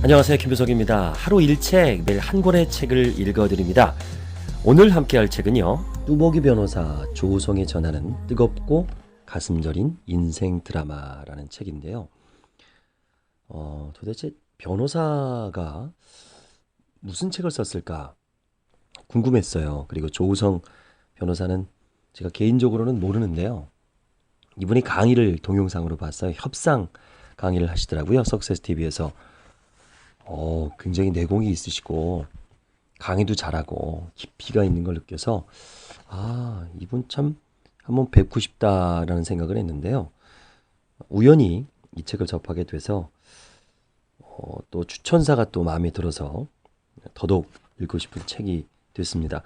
안녕하세요, 김효석입니다. 하루 1책, 매일 한 권의 책을 읽어드립니다. 오늘 함께할 책은요, 뚜벅이 변호사 조우성이 전하는 뜨겁고 가슴 저린 인생 드라마라는 책인데요. 도대체 변호사가 무슨 책을 썼을까 궁금했어요. 그리고 조우성 변호사는 제가 개인적으로는 모르는데요. 이분이 강의를 동영상으로 봤어요. 협상 강의를 하시더라고요. 석세스TV에서. 굉장히 내공이 있으시고 강의도 잘하고 깊이가 있는 걸 느껴서 이분 참 한번 뵙고 싶다라는 생각을 했는데요. 우연히 이 책을 접하게 돼서 또 추천사가 또 마음에 들어서 더더욱 읽고 싶은 책이 됐습니다.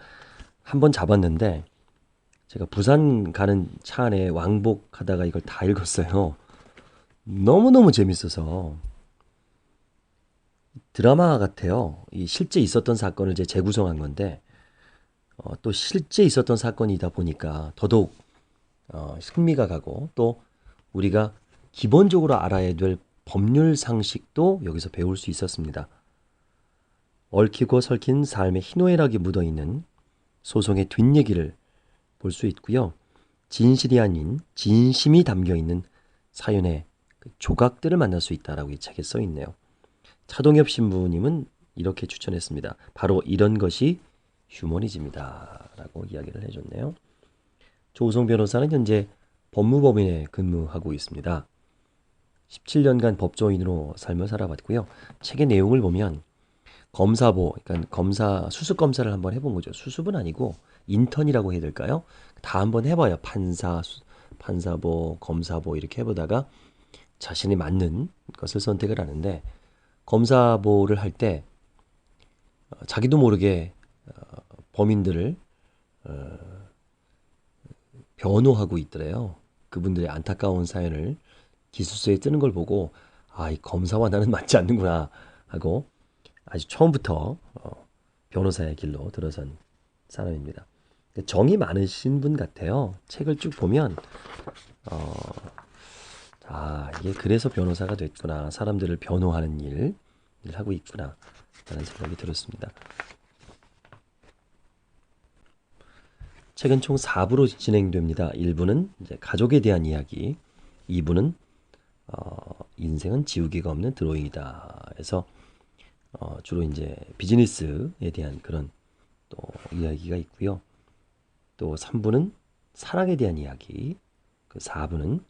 한번 잡았는데 제가 부산 가는 차 안에 왕복하다가 이걸 다 읽었어요. 너무너무 재밌어서 드라마 같아요. 이 실제 있었던 사건을 이제 재구성한 건데 또 실제 있었던 사건이다 보니까 더더욱 흥미가 가고 또 우리가 기본적으로 알아야 될 법률 상식도 여기서 배울 수 있었습니다. 얽히고 설킨 삶의 희노애락이 묻어있는 소송의 뒷얘기를 볼 수 있고요. 진실이 아닌 진심이 담겨있는 사연의 그 조각들을 만날 수 있다라고 이 책에 써 있네요. 차동엽 신부님은 이렇게 추천했습니다. 바로 이런 것이 휴머니즘이다 라고 이야기를 해줬네요. 조우성 변호사는 현재 법무법인에 근무하고 있습니다. 17년간 법조인으로 삶을 살아봤고요. 책의 내용을 보면 검사보, 그러니까 수습 검사를 한번 해본 거죠. 수습은 아니고 인턴이라고 해야 될까요? 다 한번 해봐요. 판사보, 검사보 이렇게 해보다가 자신이 맞는 것을 선택을 하는데 검사보를 할 때 자기도 모르게 범인들을 변호하고 있더래요. 그분들의 안타까운 사연을 기술서에 뜨는 걸 보고 이 검사와 나는 맞지 않는구나 하고 아주 처음부터 변호사의 길로 들어선 사람입니다. 정이 많으신 분 같아요. 책을 쭉 보면 이게 그래서 변호사가 됐구나. 사람들을 변호하는 일을 하고 있구나. 라는 생각이 들었습니다. 책은 총 4부로 진행됩니다. 1부는 이제 가족에 대한 이야기, 2부는 인생은 지우개가 없는 드로잉이다. 해서 주로 이제 비즈니스에 대한 그런 또 이야기가 있고요. 또 3부는 사랑에 대한 이야기, 그 4부는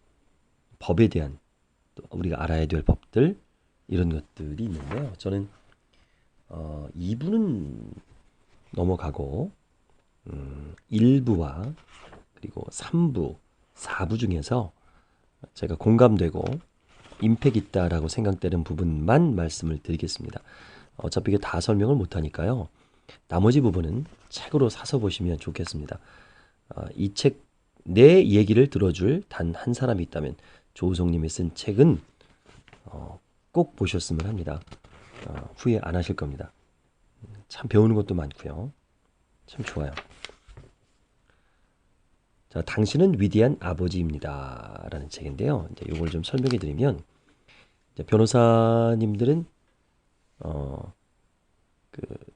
법에 대한 또 우리가 알아야 될 법들 이런 것들이 있는데요. 저는 2부는 넘어가고 1부와 그리고 3부, 4부 중에서 제가 공감되고 임팩 있다라고 생각되는 부분만 말씀을 드리겠습니다. 어차피 이게 다 설명을 못하니까요. 나머지 부분은 책으로 사서 보시면 좋겠습니다. 이 책 내 얘기를 들어줄 단 한 사람이 있다면 조우성님이 쓴 책은 꼭 보셨으면 합니다. 후회 안 하실 겁니다. 참 배우는 것도 많고요. 참 좋아요. 자, 당신은 위대한 아버지입니다. 라는 책인데요. 이제 이걸 좀 설명해 드리면 이제 변호사님들은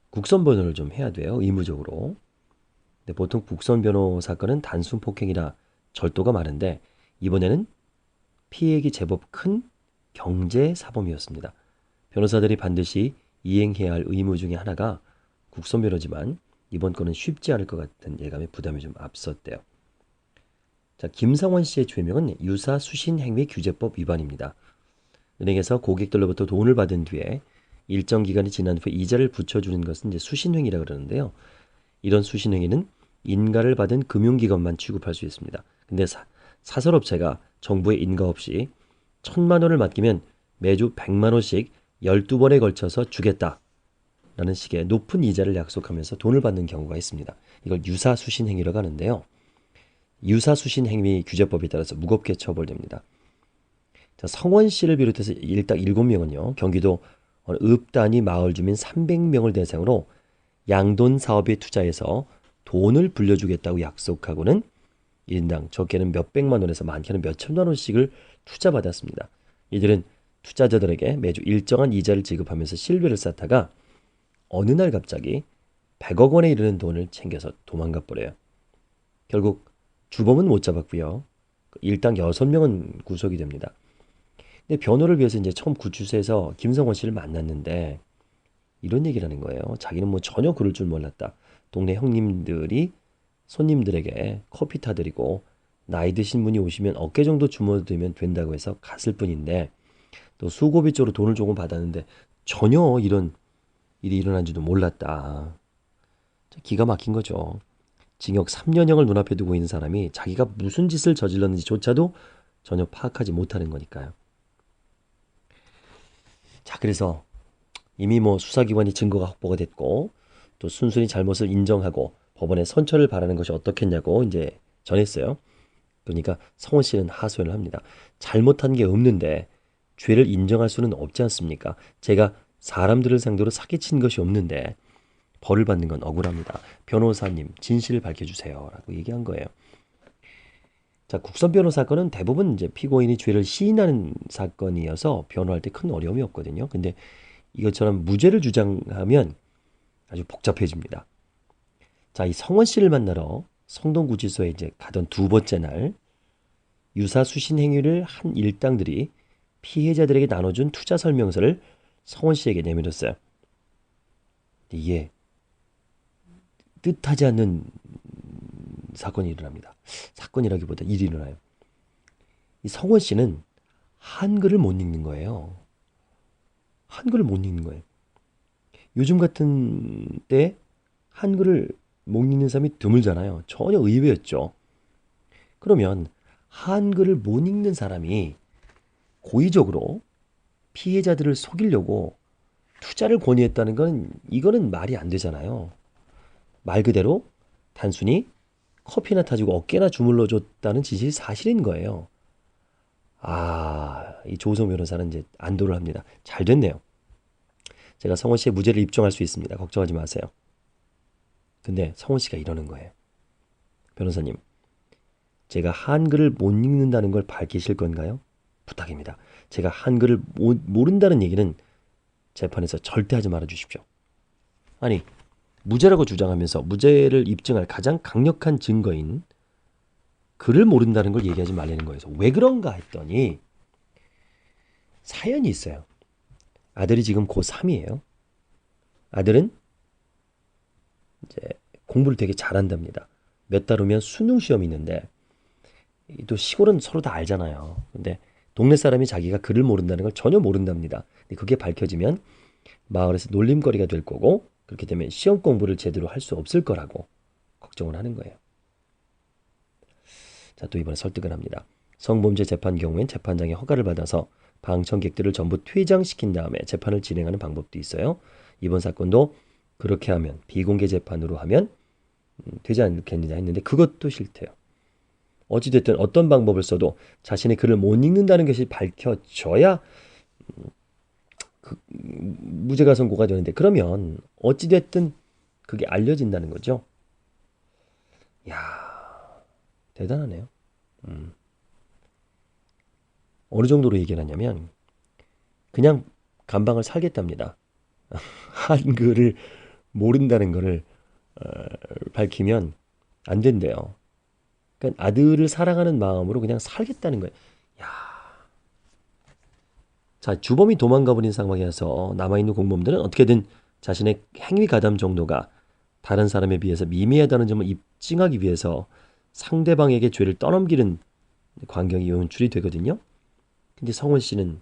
국선 변호를 좀 해야 돼요. 의무적으로. 근데 보통 국선 변호 사건은 단순 폭행이나 절도가 많은데 이번에는 피해액이 제법 큰 경제 사범이었습니다. 변호사들이 반드시 이행해야 할 의무 중에 하나가 국선 변호지만 이번 건은 쉽지 않을 것 같은 예감에 부담이 좀 앞섰대요. 자, 김상원 씨의 죄명은 유사수신행위규제법 위반입니다. 은행에서 고객들로부터 돈을 받은 뒤에 일정 기간이 지난 후에 이자를 붙여주는 것은 이제 수신행위라고 그러는데요. 이런 수신행위는 인가를 받은 금융기관만 취급할 수 있습니다. 근데 사설업체가 정부의 인가 없이 1,000만 원을 맡기면 매주 100만 원씩 12번에 걸쳐서 주겠다. 라는 식의 높은 이자를 약속하면서 돈을 받는 경우가 있습니다. 이걸 유사수신행위라고 하는데요. 유사수신행위 규제법에 따라서 무겁게 처벌됩니다. 자, 성원 씨를 비롯해서 일당 7명은요. 경기도 읍단위 마을 주민 300명을 대상으로 양돈 사업에 투자해서 돈을 불려주겠다고 약속하고는 1인당 적게는 몇백만 원에서 많게는 몇천만 원씩을 투자받았습니다. 이들은 투자자들에게 매주 일정한 이자를 지급하면서 실비를 쌓다가 어느 날 갑자기 100억 원에 이르는 돈을 챙겨서 도망가 버려요. 결국 주범은 못 잡았고요. 일당 6명은 구속이 됩니다. 근데 변호를 위해서 이제 처음 구치소에서 김성원 씨를 만났는데 이런 얘기를 하는 거예요. 자기는 뭐 전혀 그럴 줄 몰랐다. 동네 형님들이 손님들에게 커피 타드리고 나이 드신 분이 오시면 어깨 정도 주무르면 된다고 해서 갔을 뿐인데 또 수고비 쪽으로 돈을 조금 받았는데 전혀 이런 일이 일어난 줄도 몰랐다. 기가 막힌 거죠. 징역 3년형을 눈앞에 두고 있는 사람이 자기가 무슨 짓을 저질렀는지조차도 전혀 파악하지 못하는 거니까요. 자, 그래서 이미 뭐 수사기관이 증거가 확보가 됐고 또 순순히 잘못을 인정하고 법원에 선처를 바라는 것이 어떻겠냐고 이제 전했어요. 그러니까 성원 씨는 하소연을 합니다. 잘못한 게 없는데 죄를 인정할 수는 없지 않습니까? 제가 사람들을 상대로 사기친 것이 없는데 벌을 받는 건 억울합니다. 변호사님 진실을 밝혀주세요 라고 얘기한 거예요. 자, 국선 변호 사건은 대부분 이제 피고인이 죄를 시인하는 사건이어서 변호할 때 큰 어려움이 없거든요. 근데 이것처럼 무죄를 주장하면 아주 복잡해집니다. 자, 이 성원 씨를 만나러 성동구치소에 이제 가던 두 번째 날 유사 수신 행위를 한 일당들이 피해자들에게 나눠준 투자 설명서를 성원 씨에게 내밀었어요. 이게 뜻하지 않는 사건이 일어납니다. 사건이라기보다 일이 일어나요. 이 성원 씨는 한글을 못 읽는 거예요. 한글을 못 읽는 거예요. 요즘 같은 때 한글을 못 읽는 사람이 드물잖아요. 전혀 의외였죠. 그러면 한글을 못 읽는 사람이 고의적으로 피해자들을 속이려고 투자를 권유했다는 건 이거는 말이 안 되잖아요. 말 그대로 단순히 커피나 타주고 어깨나 주물러 줬다는 진실이 사실인 거예요. 이 조우성 변호사는 이제 안도를 합니다. 잘 됐네요. 제가 성원 씨의 무죄를 입증할 수 있습니다. 걱정하지 마세요. 근데 성원 씨가 이러는 거예요. 변호사님, 제가 한글을 못 읽는다는 걸 밝히실 건가요? 부탁입니다. 제가 한글을 모른다는 얘기는 재판에서 절대 하지 말아 주십시오. 아니, 무죄라고 주장하면서 무죄를 입증할 가장 강력한 증거인 글을 모른다는 걸 얘기하지 말라는 거예요. 왜 그런가 했더니 사연이 있어요. 아들이 지금 고3이에요. 아들은 이제 공부를 되게 잘한답니다. 몇 달 후면 수능 시험이 있는데 또 시골은 서로 다 알잖아요. 근데 동네 사람이 자기가 글을 모른다는 걸 전혀 모른답니다. 근데 그게 밝혀지면 마을에서 놀림거리가 될 거고 그렇게 되면 시험 공부를 제대로 할 수 없을 거라고 걱정을 하는 거예요. 자, 또 이번에 설득을 합니다. 성범죄 재판 경우엔 재판장의 허가를 받아서 방청객들을 전부 퇴장시킨 다음에 재판을 진행하는 방법도 있어요. 이번 사건도 그렇게 하면 비공개 재판으로 하면 되지 않겠느냐 했는데 그것도 싫대요. 어찌됐든 어떤 방법을 써도 자신의 글을 못 읽는다는 것이 밝혀져야 무죄가 선고가 되는데 그러면 어찌됐든 그게 알려진다는 거죠. 야, 대단하네요. 어느 정도로 얘기를 하냐면 그냥 감방을 살겠답니다. 한글을 모른다는 거를 밝히면 안 된대요. 그러니까 아들을 사랑하는 마음으로 그냥 살겠다는 거예요. 야. 자, 주범이 도망가 버린 상황에서 남아있는 공범들은 어떻게든 자신의 행위 가담 정도가 다른 사람에 비해서 미미하다는 점을 입증하기 위해서 상대방에게 죄를 떠넘기는 광경이 연출이 되거든요. 근데 성원 씨는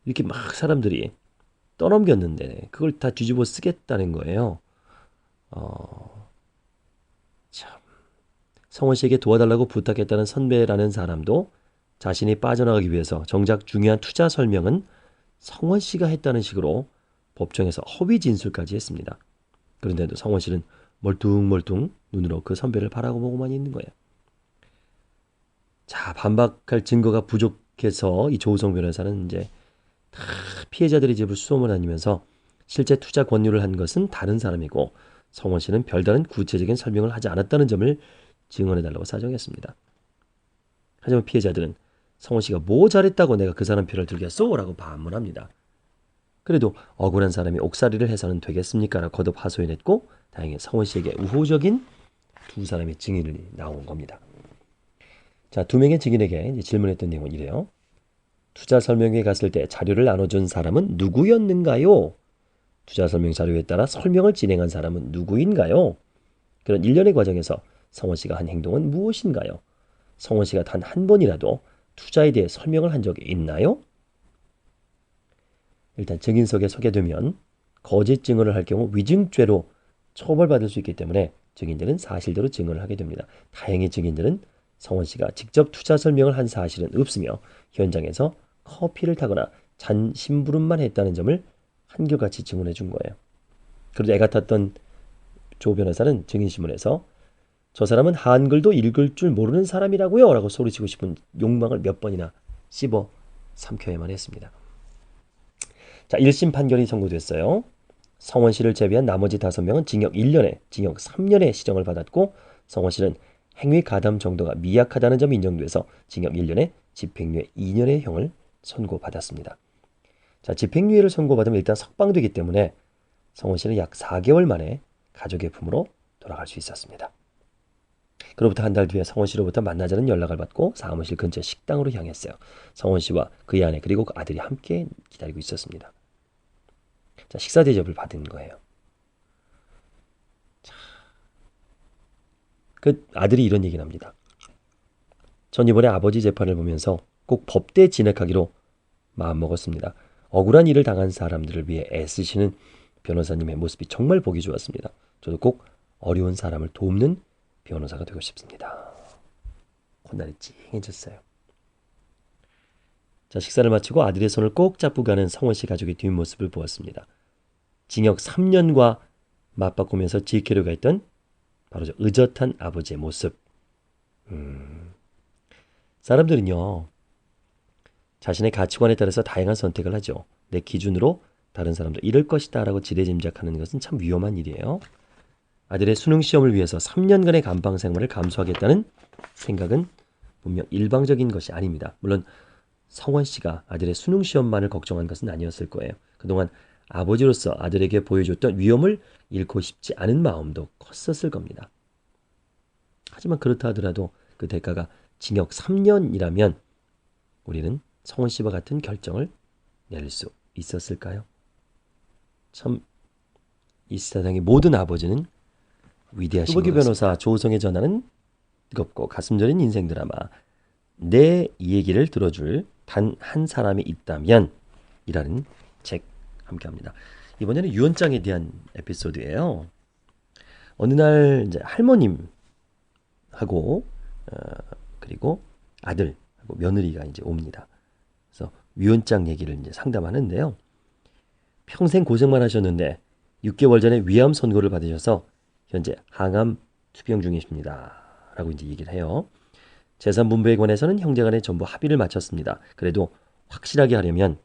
이렇게 막 사람들이 떠넘겼는데 그걸 다 뒤집어 쓰겠다는 거예요. 참. 성원 씨에게 도와달라고 부탁했다는 선배라는 사람도 자신이 빠져나가기 위해서 정작 중요한 투자 설명은 성원 씨가 했다는 식으로 법정에서 허위 진술까지 했습니다. 그런데도 성원 씨는 멀뚱멀뚱 눈으로 그 선배를 바라보고만 있는 거예요. 자, 반박할 증거가 부족해서 이 조우성 변호사는 이제 다 피해자들의 집을 수소문 다니면서 실제 투자 권유를 한 것은 다른 사람이고 성원 씨는 별다른 구체적인 설명을 하지 않았다는 점을 증언해달라고 사정했습니다. 하지만 피해자들은 성원 씨가 뭐 잘했다고 내가 그 사람 편을 들겠소? 라고 반문합니다. 그래도 억울한 사람이 옥살이를 해서는 되겠습니까? 라고 거듭 하소연했고 다행히 성원 씨에게 우호적인 두 사람의 증인이 나온 겁니다. 자, 두 명의 증인에게 이제 질문했던 내용은 이래요. 투자 설명회에 갔을 때 자료를 나눠준 사람은 누구였는가요? 투자 설명 자료에 따라 설명을 진행한 사람은 누구인가요? 그런 일련의 과정에서 성원 씨가 한 행동은 무엇인가요? 성원 씨가 단 한 번이라도 투자에 대해 설명을 한 적이 있나요? 일단 증인석에 서게 되면 거짓 증언을 할 경우 위증죄로 처벌받을 수 있기 때문에 증인들은 사실대로 증언을 하게 됩니다. 다행히 증인들은 성원 씨가 직접 투자 설명을 한 사실은 없으며 현장에서 커피를 타거나 잔 심부름만 했다는 점을 한결같이 증언해 준 거예요. 그래도 애가 탔던 조 변호사는 증인신문에서 저 사람은 한글도 읽을 줄 모르는 사람이라고요 라고 소리치고 싶은 욕망을 몇 번이나 씹어 삼켜야만 했습니다. 자, 1심 판결이 선고됐어요. 성원 씨를 제외한 나머지 5명은 징역 1년에 징역 3년의 시정을 받았고 성원 씨는 행위 가담 정도가 미약하다는 점이 인정돼서 징역 1년에 집행유예 2년의 형을 선고받았습니다. 자, 집행유예를 선고받으면 일단 석방되기 때문에 성원 씨는 약 4개월 만에 가족의 품으로 돌아갈 수 있었습니다. 그로부터 한 달 뒤에 성원 씨로부터 만나자는 연락을 받고 사무실 근처 식당으로 향했어요. 성원 씨와 그의 아내 그리고 그 아들이 함께 기다리고 있었습니다. 자, 식사 대접을 받은 거예요. 자, 그 아들이 이런 얘기를 합니다. 전 이번에 아버지 재판을 보면서 꼭 법대 진학하기로 마음먹었습니다. 억울한 일을 당한 사람들을 위해 애쓰시는 변호사님의 모습이 정말 보기 좋았습니다. 저도 꼭 어려운 사람을 돕는 변호사가 되고 싶습니다. 콧날이 찡해졌어요. 자, 식사를 마치고 아들의 손을 꼭 잡고 가는 성원 씨 가족의 뒷모습을 보았습니다. 징역 3년과 맞바꾸면서 지키려고 했던 바로 저 의젓한 아버지의 모습. 사람들은요, 자신의 가치관에 따라서 다양한 선택을 하죠. 내 기준으로 다른 사람도 이럴 것이다 라고 지레짐작하는 것은 참 위험한 일이에요. 아들의 수능 시험을 위해서 3년간의 감방 생활을 감수하겠다는 생각은 분명 일방적인 것이 아닙니다. 물론 성원 씨가 아들의 수능 시험만을 걱정한 것은 아니었을 거예요. 그동안 아버지로서 아들에게 보여줬던 위험을 잃고 싶지 않은 마음도 컸었을 겁니다. 하지만 그렇다 하더라도 그 대가가 징역 3년이라면 우리는 성원 씨와 같은 결정을 내릴 수 있었을까요? 참, 이 세상의 모든 아버지는 위대하신 것 같습니다. 변호사 조우성의 전화는 뜨겁고 가슴 저린 인생 드라마 내 얘기를 들어줄 단 한 사람이 있다면 이라는 책 함께합니다. 이번에는 유언장에 대한 에피소드예요. 어느 날 이제 할머님하고 그리고 아들하고 며느리가 이제 옵니다. 그래서 유언장 얘기를 이제 상담하는데요. 평생 고생만 하셨는데 6개월 전에 위암 선고를 받으셔서 현재 항암 투병 중이십니다. 라고 이제 얘기를 해요. 재산 분배에 관해서는 형제간에 전부 합의를 마쳤습니다. 그래도 확실하게 하려면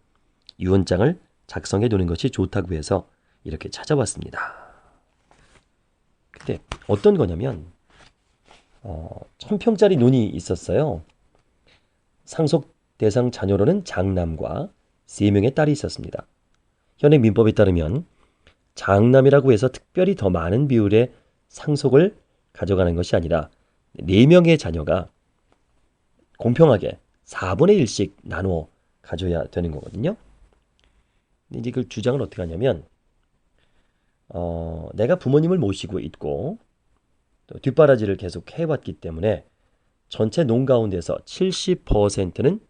유언장을 작성해 두는 것이 좋다고 해서 이렇게 찾아봤습니다. 근데 어떤 거냐면 1000평짜리 논이 있었어요. 상속 대상 자녀로는 장남과 3명의 딸이 있었습니다. 현행 민법에 따르면 장남이라고 해서 특별히 더 많은 비율의 상속을 가져가는 것이 아니라 4명의 자녀가 공평하게 4분의 1씩 나누어 가져야 되는 거거든요. 근데 이제 그 주장을 어떻게 하냐면 내가 부모님을 모시고 있고 또 뒷바라지를 계속 해왔기 때문에 전체 농 가운데서 70%는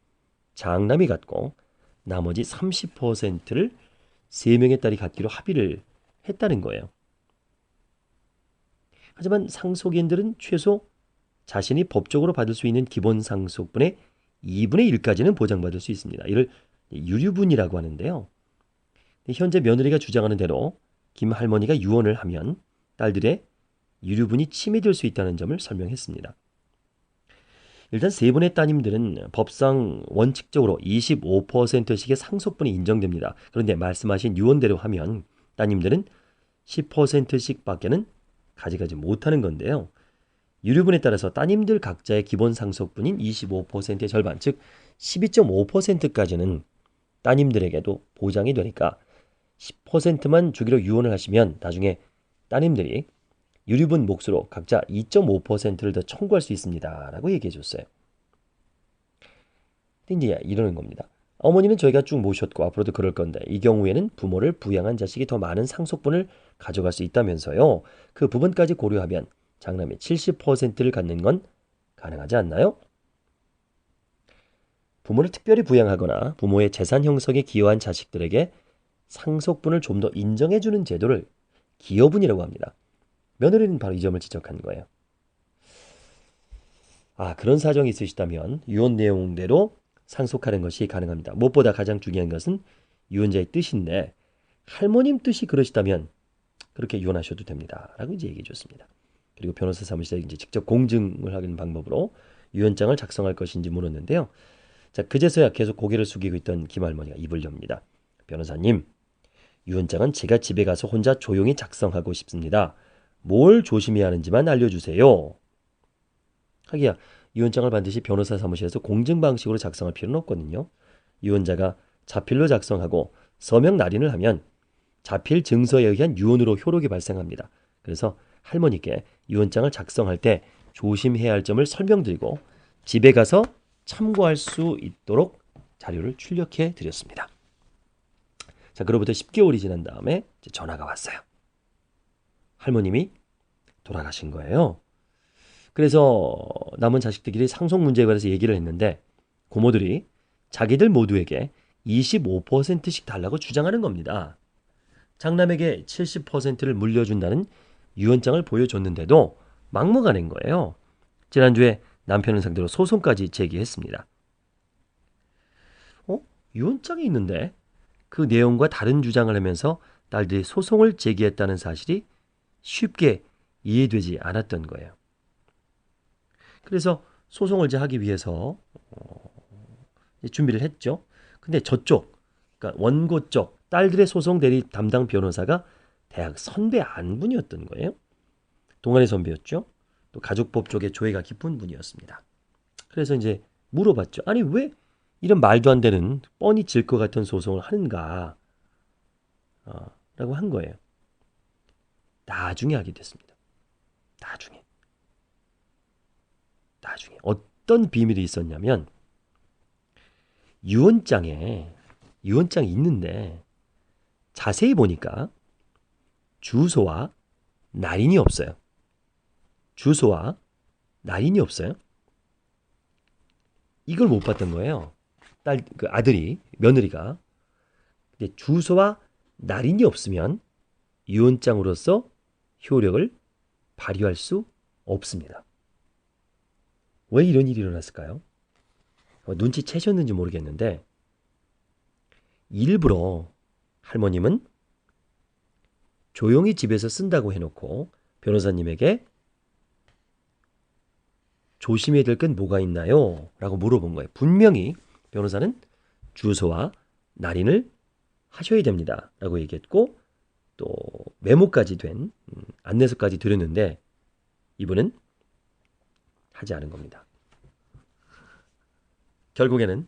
장남이 갖고 나머지 30%를 3명의 딸이 갖기로 합의를 했다는 거예요. 하지만 상속인들은 최소 자신이 법적으로 받을 수 있는 기본 상속분의 2분의 1까지는 보장받을 수 있습니다. 이를 유류분이라고 하는데요. 현재 며느리가 주장하는 대로 김 할머니가 유언을 하면 딸들의 유류분이 침해될 수 있다는 점을 설명했습니다. 일단 세 분의 따님들은 법상 원칙적으로 25%씩의 상속분이 인정됩니다. 그런데 말씀하신 유언대로 하면 따님들은 10%씩 밖에는 가져가지 못하는 건데요. 유류분에 따라서 따님들 각자의 기본 상속분인 25%의 절반, 즉 12.5%까지는 따님들에게도 보장이 되니까 10%만 주기로 유언을 하시면 나중에 따님들이 유류분 몫으로 각자 2.5%를 더 청구할 수 있습니다. 라고 얘기해 줬어요. 근데 이제 이러는 겁니다. 어머니는 저희가 쭉 모셨고 앞으로도 그럴 건데 이 경우에는 부모를 부양한 자식이 더 많은 상속분을 가져갈 수 있다면서요. 그 부분까지 고려하면 장남의 70%를 갖는 건 가능하지 않나요? 부모를 특별히 부양하거나 부모의 재산 형성에 기여한 자식들에게 상속분을 좀 더 인정해주는 제도를 기여분이라고 합니다. 며느리는 바로 이 점을 지적한 거예요. 그런 사정이 있으시다면 유언 내용대로 상속하는 것이 가능합니다. 무엇보다 가장 중요한 것은 유언자의 뜻인데 할머님 뜻이 그러시다면 그렇게 유언하셔도 됩니다. 라고 이제 얘기해 줬습니다. 그리고 변호사 사무실에 이제 직접 공증을 하는 방법으로 유언장을 작성할 것인지 물었는데요. 자, 그제서야 계속 고개를 숙이고 있던 김할머니가 입을 엽니다. 변호사님, 유언장은 제가 집에 가서 혼자 조용히 작성하고 싶습니다. 뭘 조심해야 하는지만 알려주세요. 하기야 유언장을 반드시 변호사 사무실에서 공증 방식으로 작성할 필요는 없거든요. 유언자가 자필로 작성하고 서명 날인을 하면 자필 증서에 의한 유언으로 효력이 발생합니다. 그래서 할머니께 유언장을 작성할 때 조심해야 할 점을 설명드리고 집에 가서 참고할 수 있도록 자료를 출력해 드렸습니다. 자, 그로부터 10개월이 지난 다음에 전화가 왔어요. 할머님이 돌아가신 거예요. 그래서 남은 자식들끼리 상속 문제에 관해서 얘기를 했는데 고모들이 자기들 모두에게 25%씩 달라고 주장하는 겁니다. 장남에게 70%를 물려준다는 유언장을 보여줬는데도 막무가 낸 거예요. 지난주에 남편을 상대로 소송까지 제기했습니다. 유언장이 있는데 그 내용과 다른 주장을 하면서 딸들이 소송을 제기했다는 사실이 쉽게 이해되지 않았던 거예요. 그래서 소송을 이제 하기 위해서 준비를 했죠. 근데 저쪽, 그러니까 원고 쪽 딸들의 소송 대리 담당 변호사가 대학 선배 안분이었던 거예요. 동아리 선배였죠. 또 가족법 쪽에 조예가 깊은 분이었습니다. 그래서 이제 물어봤죠. 아니 왜 이런 말도 안 되는 뻔히 질 것 같은 소송을 하는가? 라고 한 거예요. 나중에 하게 됐습니다. 나중에 어떤 비밀이 있었냐면 유언장이 있는데 자세히 보니까 주소와 날인이 없어요. 주소와 날인이 없어요. 이걸 못 봤던 거예요. 그 아들이, 며느리가. 근데 주소와 날인이 없으면 유언장으로서 효력을 발휘할 수 없습니다. 왜 이런 일이 일어났을까요? 눈치채셨는지 모르겠는데 일부러 할머님은 조용히 집에서 쓴다고 해놓고 변호사님에게 조심해야 될 건 뭐가 있나요? 라고 물어본 거예요. 분명히 변호사는 주소와 날인을 하셔야 됩니다. 라고 얘기했고 또 메모까지 된 안내서까지 드렸는데 이분은 하지 않은 겁니다. 결국에는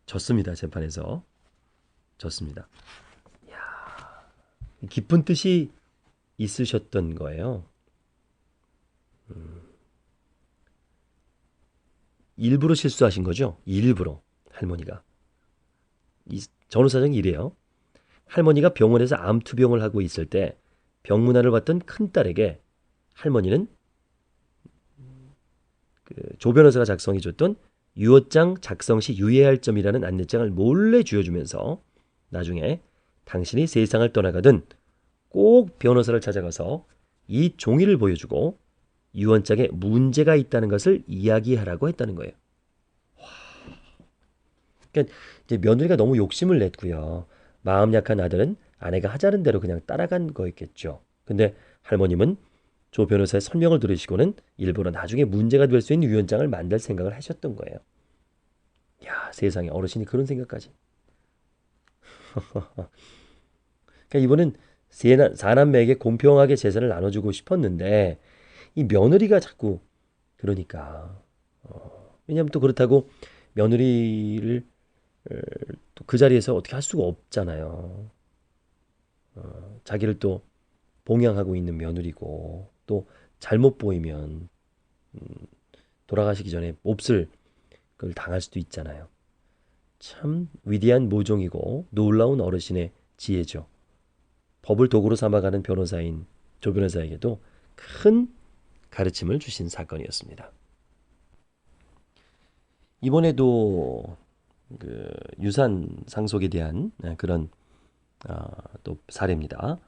졌습니다. 재판에서. 졌습니다. 이야, 깊은 뜻이 있으셨던 거예요. 일부러 실수하신 거죠. 일부러 할머니가. 이 전후사정이 이래요. 할머니가 병원에서 암투병을 하고 있을 때 병문안을 봤던 큰딸에게 할머니는 조 변호사가 작성해줬던 유언장 작성 시 유의해야 할 점이라는 안내장을 몰래 쥐어주면서 나중에 당신이 세상을 떠나가든 꼭 변호사를 찾아가서 이 종이를 보여주고 유언장에 문제가 있다는 것을 이야기하라고 했다는 거예요. 그러니까 이제 며느리가 너무 욕심을 냈고요. 마음 약한 아들은 아내가 하자는 대로 그냥 따라간 거였겠죠. 근데 할머님은 조 변호사의 설명을 들으시고는 일부러 나중에 문제가 될 수 있는 유언장을 만들 생각을 하셨던 거예요. 야, 세상에 어르신이 그런 생각까지. 그러니까 이분은 사남매에게 공평하게 재산을 나눠주고 싶었는데 이 며느리가 자꾸 그러니까 왜냐하면 또 그렇다고 며느리를 또 그 자리에서 어떻게 할 수가 없잖아요. 자기를 또 봉양하고 있는 며느리고 또 잘못 보이면 돌아가시기 전에 몹쓸 걸 당할 수도 있잖아요. 참 위대한 모종이고 놀라운 어르신의 지혜죠. 법을 도구로 삼아가는 변호사인 조 변호사에게도 큰 가르침을 주신 사건이었습니다. 이번에도 그 유산 상속에 대한 그런 또 사례입니다.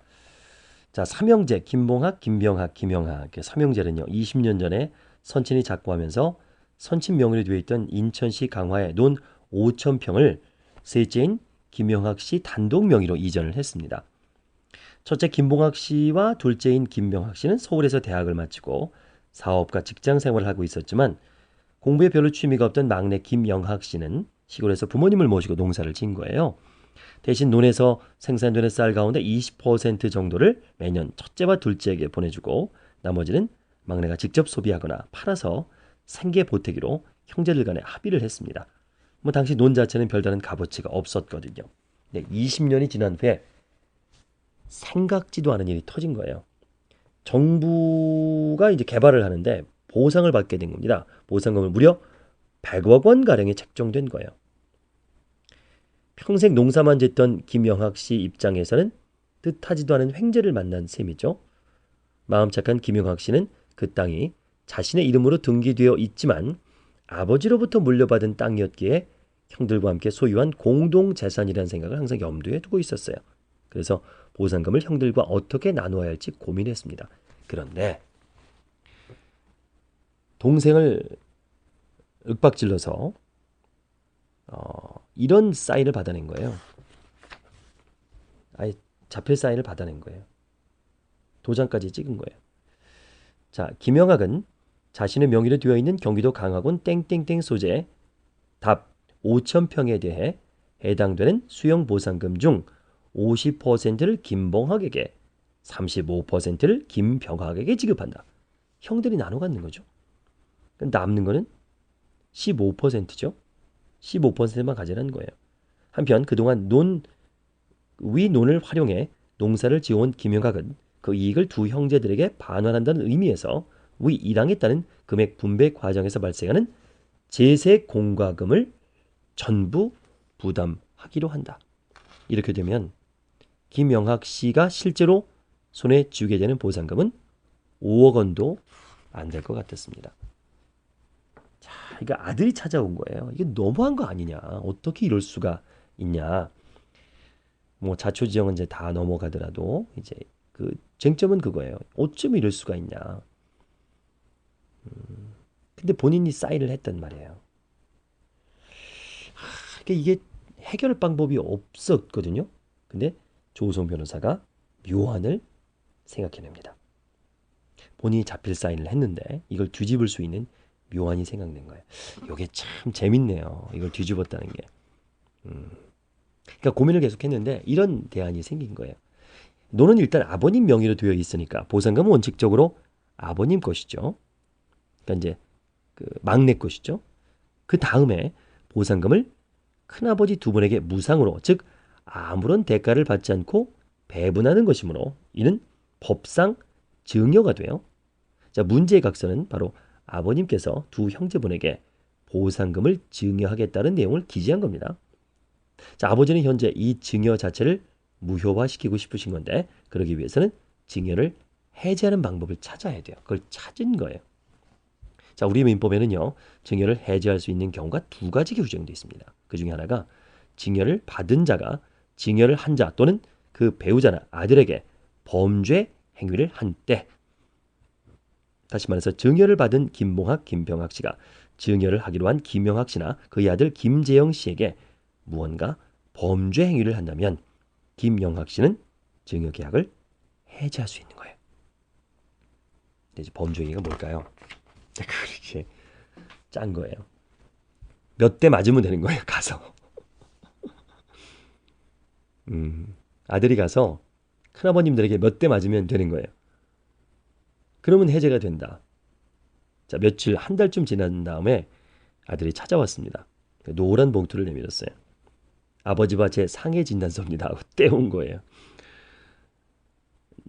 자, 삼형제 김봉학, 김병학, 김영학 삼형제는요. 20년 전에 선친이 작고하면서 선친 명의로 되어 있던 인천시 강화의 논 5,000평을 셋째인 김영학 씨 단독 명의로 이전을 했습니다. 첫째 김봉학 씨와 둘째인 김병학 씨는 서울에서 대학을 마치고 사업과 직장 생활을 하고 있었지만 공부에 별로 취미가 없던 막내 김영학 씨는 시골에서 부모님을 모시고 농사를 지은 거예요. 대신 논에서 생산되는 쌀 가운데 20% 정도를 매년 첫째와 둘째에게 보내주고 나머지는 막내가 직접 소비하거나 팔아서 생계 보태기로 형제들 간에 합의를 했습니다. 뭐 당시 논 자체는 별다른 값어치가 없었거든요. 20년이 지난 후에 생각지도 않은 일이 터진 거예요. 정부가 이제 개발을 하는데 보상을 받게 된 겁니다. 보상금을 무려 100억 원 가량이 책정된 거예요. 평생 농사만 짓던 김영학 씨 입장에서는 뜻하지도 않은 횡재를 만난 셈이죠. 마음 착한 김영학 씨는 그 땅이 자신의 이름으로 등기되어 있지만 아버지로부터 물려받은 땅이었기에 형들과 함께 소유한 공동재산이라는 생각을 항상 염두에 두고 있었어요. 그래서 보상금을 형들과 어떻게 나누어야 할지 고민했습니다. 그런데 동생을 윽박질러서 이런 사인을 받아낸 거예요. 아예 자필 사인을 받아낸 거예요. 도장까지 찍은 거예요. 자, 김영학은 자신의 명의로 되어 있는 경기도 강화군 땡땡땡 소재 답 5,000평에 대해 해당되는 수용보상금 중 50%를 김봉학에게 35%를 김병학에게 지급한다. 형들이 나눠 갖는 거죠. 남는 거는 15%죠. 15%만 가지라는 거예요. 한편 그동안 위 논을 활용해 농사를 지어온 김영학은 그 이익을 두 형제들에게 반환한다는 의미에서 위 1항에 따른 금액 분배 과정에서 발생하는 제세 공과금을 전부 부담하기로 한다. 이렇게 되면 김영학 씨가 실제로 손에 쥐게 되는 보상금은 5억 원도 안 될 것 같았습니다. 자, 이거 아들이 찾아온 거예요. 이게 너무한 거 아니냐? 어떻게 이럴 수가 있냐? 뭐 자초지종은 이제 다 넘어가더라도 이제 그 쟁점은 그거예요. 어쩜 이럴 수가 있냐? 근데 본인이 사인을 했단 말이에요. 이게 해결 방법이 없었거든요. 근데 조우성 변호사가 묘안을 생각해냅니다. 본인이 자필 사인을 했는데 이걸 뒤집을 수 있는 묘안이 생각된 거예요. 이게 참 재밌네요. 이걸 뒤집었다는 게. 그러니까 고민을 계속했는데 이런 대안이 생긴 거예요. 논은 일단 아버님 명의로 되어 있으니까 보상금은 원칙적으로 아버님 것이죠. 그러니까 이제 그 막내 것이죠. 그 다음에 보상금을 큰아버지 두 분에게 무상으로, 즉 아무런 대가를 받지 않고 배분하는 것이므로 이는 법상 증여가 돼요. 자, 문제의 각서는 바로 아버님께서 두 형제분에게 보상금을 증여하겠다는 내용을 기재한 겁니다. 자, 아버지는 현재 이 증여 자체를 무효화시키고 싶으신 건데 그러기 위해서는 증여를 해제하는 방법을 찾아야 돼요. 그걸 찾은 거예요. 자, 우리 민법에는요. 증여를 해제할 수 있는 경우가 두 가지 규정되어 있습니다. 그 중에 하나가 증여를 받은 자가 증여를 한 자 또는 그 배우자나 아들에게 범죄 행위를 한 때, 다시 말해서 증여를 받은 김봉학, 김병학 씨가 증여를 하기로 한 김영학 씨나 그의 아들 김재영 씨에게 무언가 범죄 행위를 한다면 김영학 씨는 증여 계약을 해제할 수 있는 거예요. 이제 범죄 행위가 뭘까요? 그렇게 짠 거예요. 몇 대 맞으면 되는 거예요. 가서 아들이 가서 큰아버님들에게 몇 대 맞으면 되는 거예요. 그러면 해제가 된다. 자, 며칠 한 달쯤 지난 다음에 아들이 찾아왔습니다. 노란 봉투를 내밀었어요. 아버지와 제 상해 진단서입니다 하고 떼온 거예요.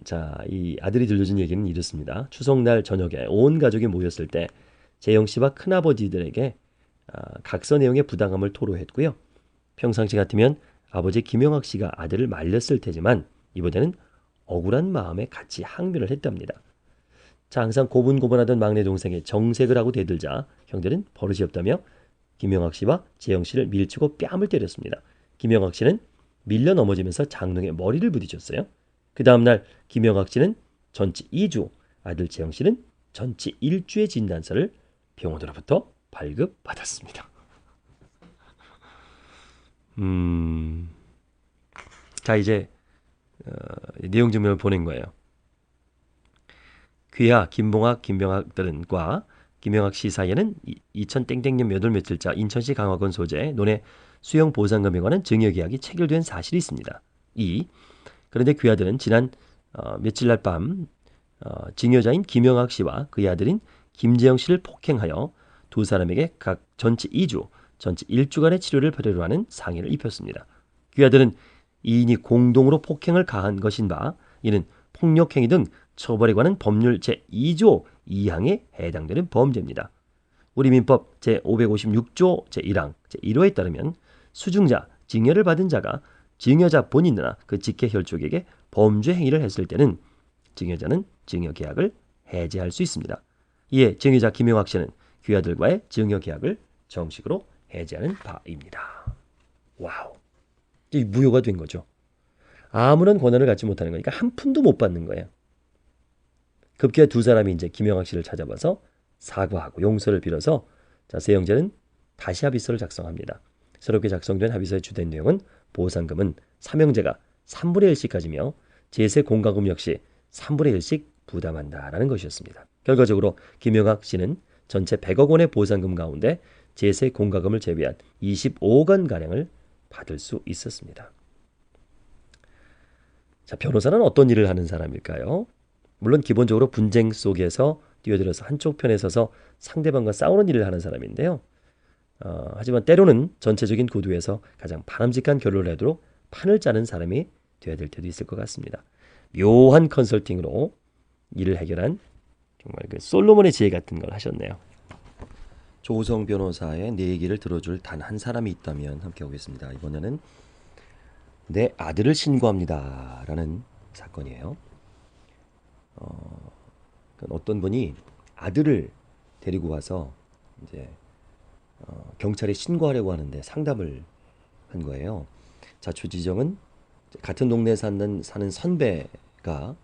자, 이 아들이 들려준 얘기는 이렇습니다. 추석날 저녁에 온 가족이 모였을 때 재영 씨와 큰아버지들에게 각서 내용의 부당함을 토로했고요. 평상시 같으면 아버지 김영학 씨가 아들을 말렸을 테지만 이번에는 억울한 마음에 같이 항변을 했답니다. 자, 항상 고분고분하던 막내 동생의 정색을 하고 대들자 형들은 버릇이 없다며 김영학 씨와 재영 씨를 밀치고 뺨을 때렸습니다. 김영학 씨는 밀려 넘어지면서 장롱에 머리를 부딪혔어요. 그 다음날 김영학 씨는 전치 2주, 아들 재영 씨는 전치 1주의 진단서를 병원으로부터 발급받았습니다. 자, 이제 내용 증명을 보낸 거예요. 귀하, 김봉학, 김병학들과 김영학 씨 사이에는 2000땡땡년 몇월 며칠자 인천시 강화군 소재 논해 수영 보상금에 관한 증여계약이 체결된 사실이 있습니다. 2. 그런데 귀하들은 지난 며칠 날 밤 증여자인 김영학 씨와 그의 아들인 김재영 씨를 폭행하여 두 사람에게 각 전치 2주, 전치 1주간의 치료를 받으려 하는 상해를 입혔습니다. 귀하들은 이인이 공동으로 폭행을 가한 것인 바 이는 폭력행위 등 처벌에 관한 법률 제2조 2항에 해당되는 범죄입니다. 우리 민법 제556조 제1항 제1호에 따르면 수증자, 증여를 받은 자가 증여자 본인이나 그 직계 혈족에게 범죄 행위를 했을 때는 증여자는 증여계약을 해지할 수 있습니다. 이에 증여자 김영학 씨는 귀하들과의 증여계약을 정식으로 해지하는 바입니다. 와우, 이 무효가 된 거죠. 아무런 권한을 갖지 못하는 거니까 한 푼도 못 받는 거예요. 급기야 두 사람이 이제 김영학 씨를 찾아와서 사과하고 용서를 빌어서 자, 세 형제는 다시 합의서를 작성합니다. 새롭게 작성된 합의서의 주된 내용은 보상금은 삼형제가 3분의 1씩 가지며 제세 공과금 역시 3분의 1씩 부담한다라는 것이었습니다. 결과적으로 김영학 씨는 전체 100억 원의 보상금 가운데 제세 공과금을 제외한 25억 원 가량을 받을 수 있었습니다. 자, 변호사는 어떤 일을 하는 사람일까요? 물론 기본적으로 분쟁 속에서 뛰어들어서 한쪽 편에 서서 상대방과 싸우는 일을 하는 사람인데요. 하지만 때로는 전체적인 구도에서 가장 바람직한 결론을 내도록 판을 짜는 사람이 되어야 될 때도 있을 것 같습니다. 묘한 컨설팅으로 일을 해결한 정말 그 솔로몬의 지혜 같은 걸 하셨네요. 조우성 변호사의 내 얘기를 들어줄 단 한 사람이 있다면 함께 오겠습니다. 이번에는 내 아들을 신고합니다 라는 사건이에요. 어떤 분이 아들을 데리고 와서 이제 경찰에 신고하려고 하는데 상담을 한 거예요. 자, 주지정은 같은 동네에 사는 선배가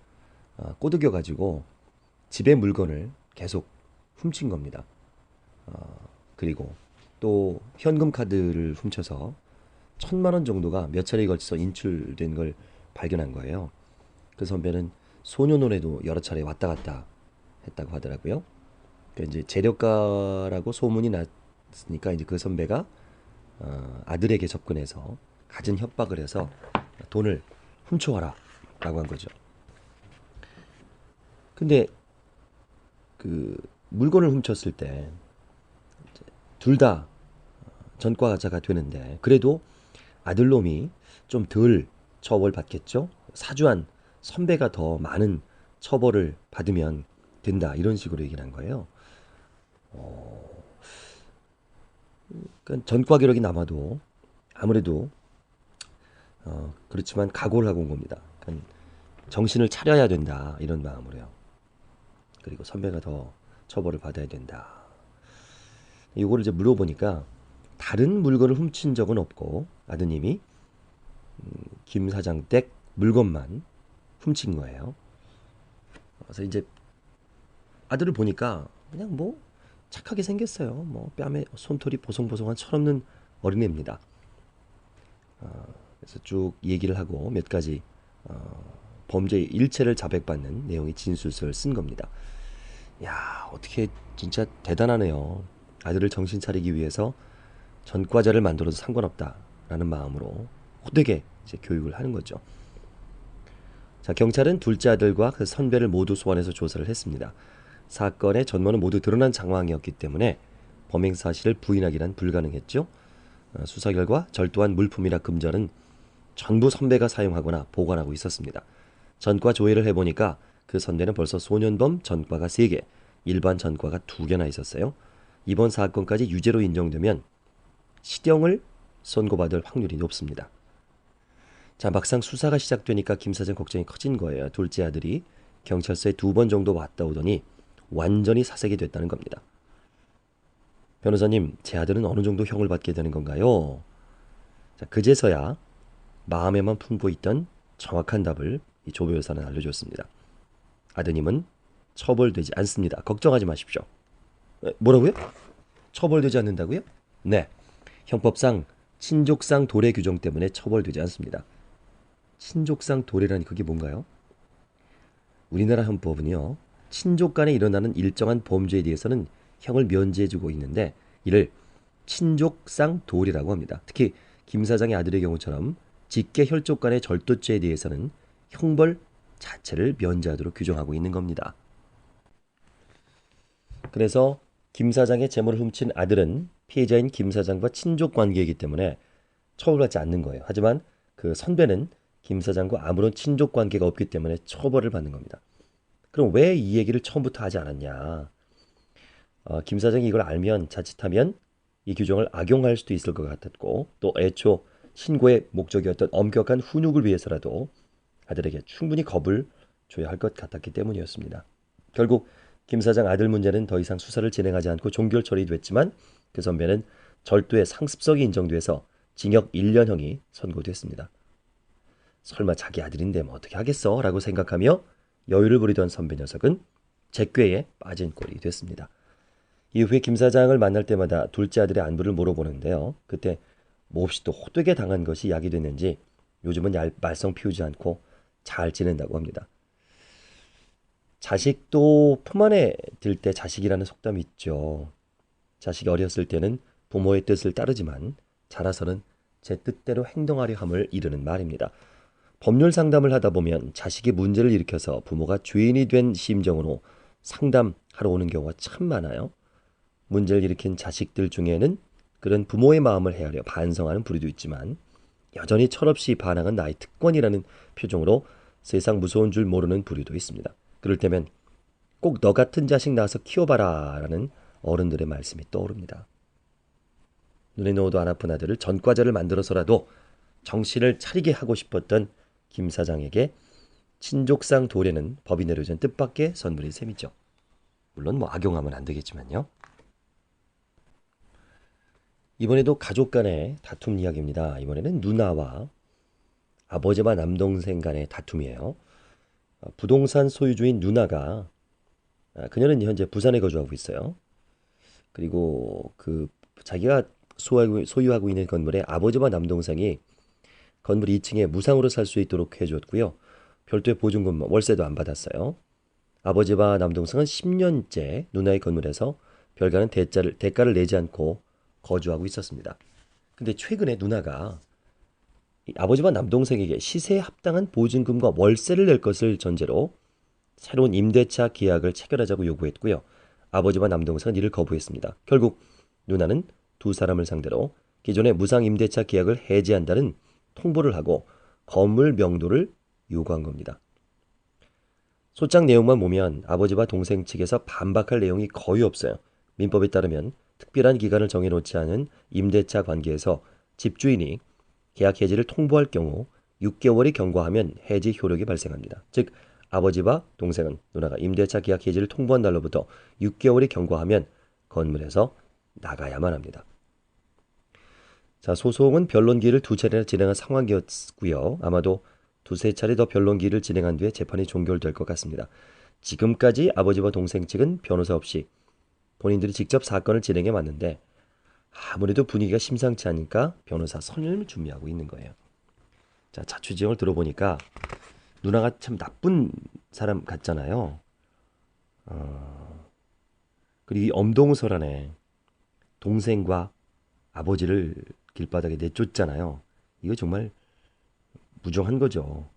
꼬드겨 가지고 집에 물건을 계속 훔친 겁니다. 그리고 또 현금 카드를 훔쳐서 1,000만 원 정도가 몇 차례에 걸쳐서 인출된 걸 발견한 거예요. 그 선배는 소년원에도 여러 차례 왔다 갔다 했다고 하더라고요. 그러니까 이제 재력가라고 소문이 났으니까 이제 그 선배가 아들에게 접근해서 갖은 협박을 해서 돈을 훔쳐와라 라고 한 거죠. 근데 그 물건을 훔쳤을 때 둘 다 전과자가 되는데 그래도 아들놈이 좀 덜 처벌받겠죠. 사주한 선배가 더 많은 처벌을 받으면 된다 이런 식으로 얘기를 한 거예요. 그러니까 전과 기록이 남아도 아무래도 그렇지만 각오를 하고 온 겁니다. 그러니까 정신을 차려야 된다 이런 마음으로요. 그리고 선배가 더 처벌을 받아야 된다. 이거를 이제 물어보니까 다른 물건을 훔친 적은 없고 아드님이 김 사장 댁 물건만 훔친 거예요. 그래서 이제 아들을 보니까 그냥 뭐 착하게 생겼어요. 뭐 뺨에 손털이 보송보송한 철없는 어린애입니다. 그래서 쭉 얘기를 하고 몇 가지 범죄 일체를 자백받는 내용의 진술서를 쓴 겁니다. 야, 어떻게 진짜 대단하네요. 아들을 정신 차리기 위해서 전과자를 만들어도 상관없다라는 마음으로 호되게 이제 교육을 하는 거죠. 자, 경찰은 둘째 아들과 그 선배를 모두 소환해서 조사를 했습니다. 사건의 전모는 모두 드러난 상황이었기 때문에 범행 사실을 부인하기란 불가능했죠. 수사 결과 절도한 물품이나 금전은 전부 선배가 사용하거나 보관하고 있었습니다. 전과 조회를 해보니까 그 선배는 벌써 소년범 전과가 3개, 일반 전과가 2개나 있었어요. 이번 사건까지 유죄로 인정되면 실형을 선고받을 확률이 높습니다. 자, 막상 수사가 시작되니까 김 사장 걱정이 커진 거예요. 둘째 아들이 경찰서에 2번 정도 왔다 오더니 완전히 사색이 됐다는 겁니다. 변호사님, 제 아들은 어느 정도 형을 받게 되는 건가요? 자, 그제서야 마음에만 품고 있던 정확한 답을 이 조 변호사는 알려줬습니다. 아드님은 처벌되지 않습니다. 걱정하지 마십시오. 뭐라고요? 처벌되지 않는다고요? 네. 형법상 친족상 도래 규정 때문에 처벌되지 않습니다. 친족상 도래라니 그게 뭔가요? 우리나라 헌법은요, 친족 간에 일어나는 일정한 범죄에 대해서는 형을 면제해주고 있는데 이를 친족상 도래라고 합니다. 특히 김 사장의 아들의 경우처럼 직계 혈족 간의 절도죄에 대해서는 형벌 자체를 면제하도록 규정하고 있는 겁니다. 그래서 김 사장의 재물을 훔친 아들은 피해자인 김 사장과 친족 관계이기 때문에 처벌받지 않는 거예요. 하지만 그 선배는 김 사장과 아무런 친족 관계가 없기 때문에 처벌을 받는 겁니다. 그럼 왜 이 얘기를 처음부터 하지 않았냐? 김 사장이 이걸 알면 자칫하면 이 규정을 악용할 수도 있을 것 같았고 또 애초 신고의 목적이었던 엄격한 훈육을 위해서라도 아들에게 충분히 겁을 줘야 할 것 같았기 때문이었습니다. 결국 김 사장 아들 문제는 더 이상 수사를 진행하지 않고 종결 처리됐지만 그 선배는 절도의 상습성이 인정돼서 징역 1년형이 선고됐습니다. 설마 자기 아들인데 뭐 어떻게 하겠어? 라고 생각하며 여유를 부리던 선배 녀석은 잭괴에 빠진 꼴이 됐습니다. 이후에 김 사장을 만날 때마다 둘째 아들의 안부를 물어보는데요. 그때 몹시 또 호되게 당한 것이 약이 됐는지 요즘은 말썽 피우지 않고 잘 지낸다고 합니다. 자식도 품 안에 들 때 자식이라는 속담이 있죠. 자식이 어렸을 때는 부모의 뜻을 따르지만 자라서는 제 뜻대로 행동하려 함을 이르는 말입니다. 법률 상담을 하다 보면 자식이 문제를 일으켜서 부모가 죄인이 된 심정으로 상담하러 오는 경우가 참 많아요. 문제를 일으킨 자식들 중에는 그런 부모의 마음을 헤아려 반성하는 부류도 있지만 여전히 철없이 반항은 나의 특권이라는 표정으로 세상 무서운 줄 모르는 부류도 있습니다. 그럴 때면 꼭 너 같은 자식 낳아서 키워봐라 라는 어른들의 말씀이 떠오릅니다. 눈에 넣어도 안 아픈 아들을 전과자를 만들어서라도 정신을 차리게 하고 싶었던 김 사장에게 친족상 도래는 법이 내려준 뜻밖의 선물인 셈이죠. 물론 뭐 악용하면 안 되겠지만요. 이번에도 가족 간의 다툼 이야기입니다. 이번에는 누나와 아버지와 남동생 간의 다툼이에요. 부동산 소유주인 누나가 그녀는 현재 부산에 거주하고 있어요. 그리고 그 자기가 소유하고 있는 건물에 아버지와 남동생이 건물 2층에 무상으로 살 수 있도록 해줬고요. 별도의 보증금 월세도 안 받았어요. 아버지와 남동생은 10년째 누나의 건물에서 별다른 대가를 내지 않고 거주하고 있었습니다. 근데 최근에 누나가 아버지와 남동생에게 시세에 합당한 보증금과 월세를 낼 것을 전제로 새로운 임대차 계약을 체결하자고 요구했고요. 아버지와 남동생은 이를 거부했습니다. 결국 누나는 두 사람을 상대로 기존의 무상 임대차 계약을 해지한다는 통보를 하고 건물 명도를 요구한 겁니다. 소장 내용만 보면 아버지와 동생 측에서 반박할 내용이 거의 없어요. 민법에 따르면 특별한 기간을 정해놓지 않은 임대차 관계에서 집주인이 계약 해지를 통보할 경우 6개월이 경과하면 해지 효력이 발생합니다. 즉 아버지와 동생은 누나가 임대차 계약 해지를 통보한 날로부터 6개월이 경과하면 건물에서 나가야만 합니다. 자, 소송은 변론기일을 2차례나 진행한 상황이었고요. 아마도 2~3차례 더 변론기일을 진행한 뒤에 재판이 종결될 것 같습니다. 지금까지 아버지와 동생 측은 변호사 없이 본인들이 직접 사건을 진행해 왔는데 아무래도 분위기가 심상치 않으니까 변호사 선임을 준비하고 있는 거예요. 자, 자초지종을 들어보니까 누나가 참 나쁜 사람 같잖아요. 그리고 이 엄동설안에 동생과 아버지를 길바닥에 내쫓잖아요. 이거 정말 무정한 거죠.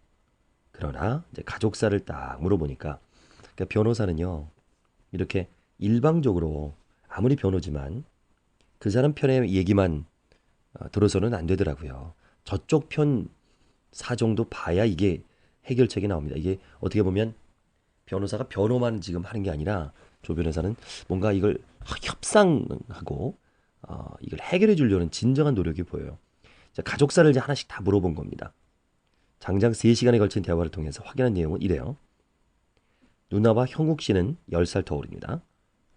그러나 이제 가족사를 딱 물어보니까 그러니까 변호사는요 이렇게 일방적으로 아무리 변호지만 그 사람 편의 얘기만 들어서는 안 되더라고요. 저쪽 편 사정도 봐야 이게 해결책이 나옵니다. 이게 어떻게 보면 변호사가 변호만 지금 하는 게 아니라 조 변호사는 뭔가 이걸 협상하고 이걸 해결해 주려는 진정한 노력이 보여요. 자, 가족사를 이제 하나씩 다 물어본 겁니다. 장장 3시간에 걸친 대화를 통해서 확인한 내용은 이래요. 누나와 형욱 씨는 10살 터울입니다.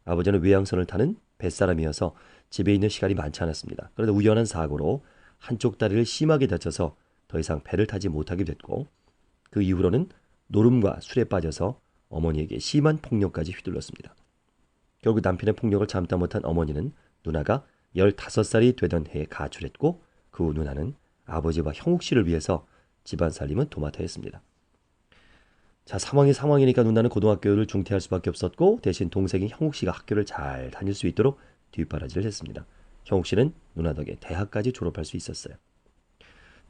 아버지는 외양선을 타는 뱃사람이어서 집에 있는 시간이 많지 않았습니다. 그런데 우연한 사고로 한쪽 다리를 심하게 다쳐서 더 이상 배를 타지 못하게 됐고 그 이후로는 노름과 술에 빠져서 어머니에게 심한 폭력까지 휘둘렀습니다. 결국 남편의 폭력을 참다 못한 어머니는 누나가 15살이 되던 해에 가출했고 그 후 누나는 아버지와 형욱 씨를 위해서 집안 살림은 도맡아 했습니다. 자, 상황이 상황이니까 누나는 고등학교를 중퇴할 수밖에 없었고 대신 동생인 형욱 씨가 학교를 잘 다닐 수 있도록 뒷바라지를 했습니다. 형욱 씨는 누나 덕에 대학까지 졸업할 수 있었어요.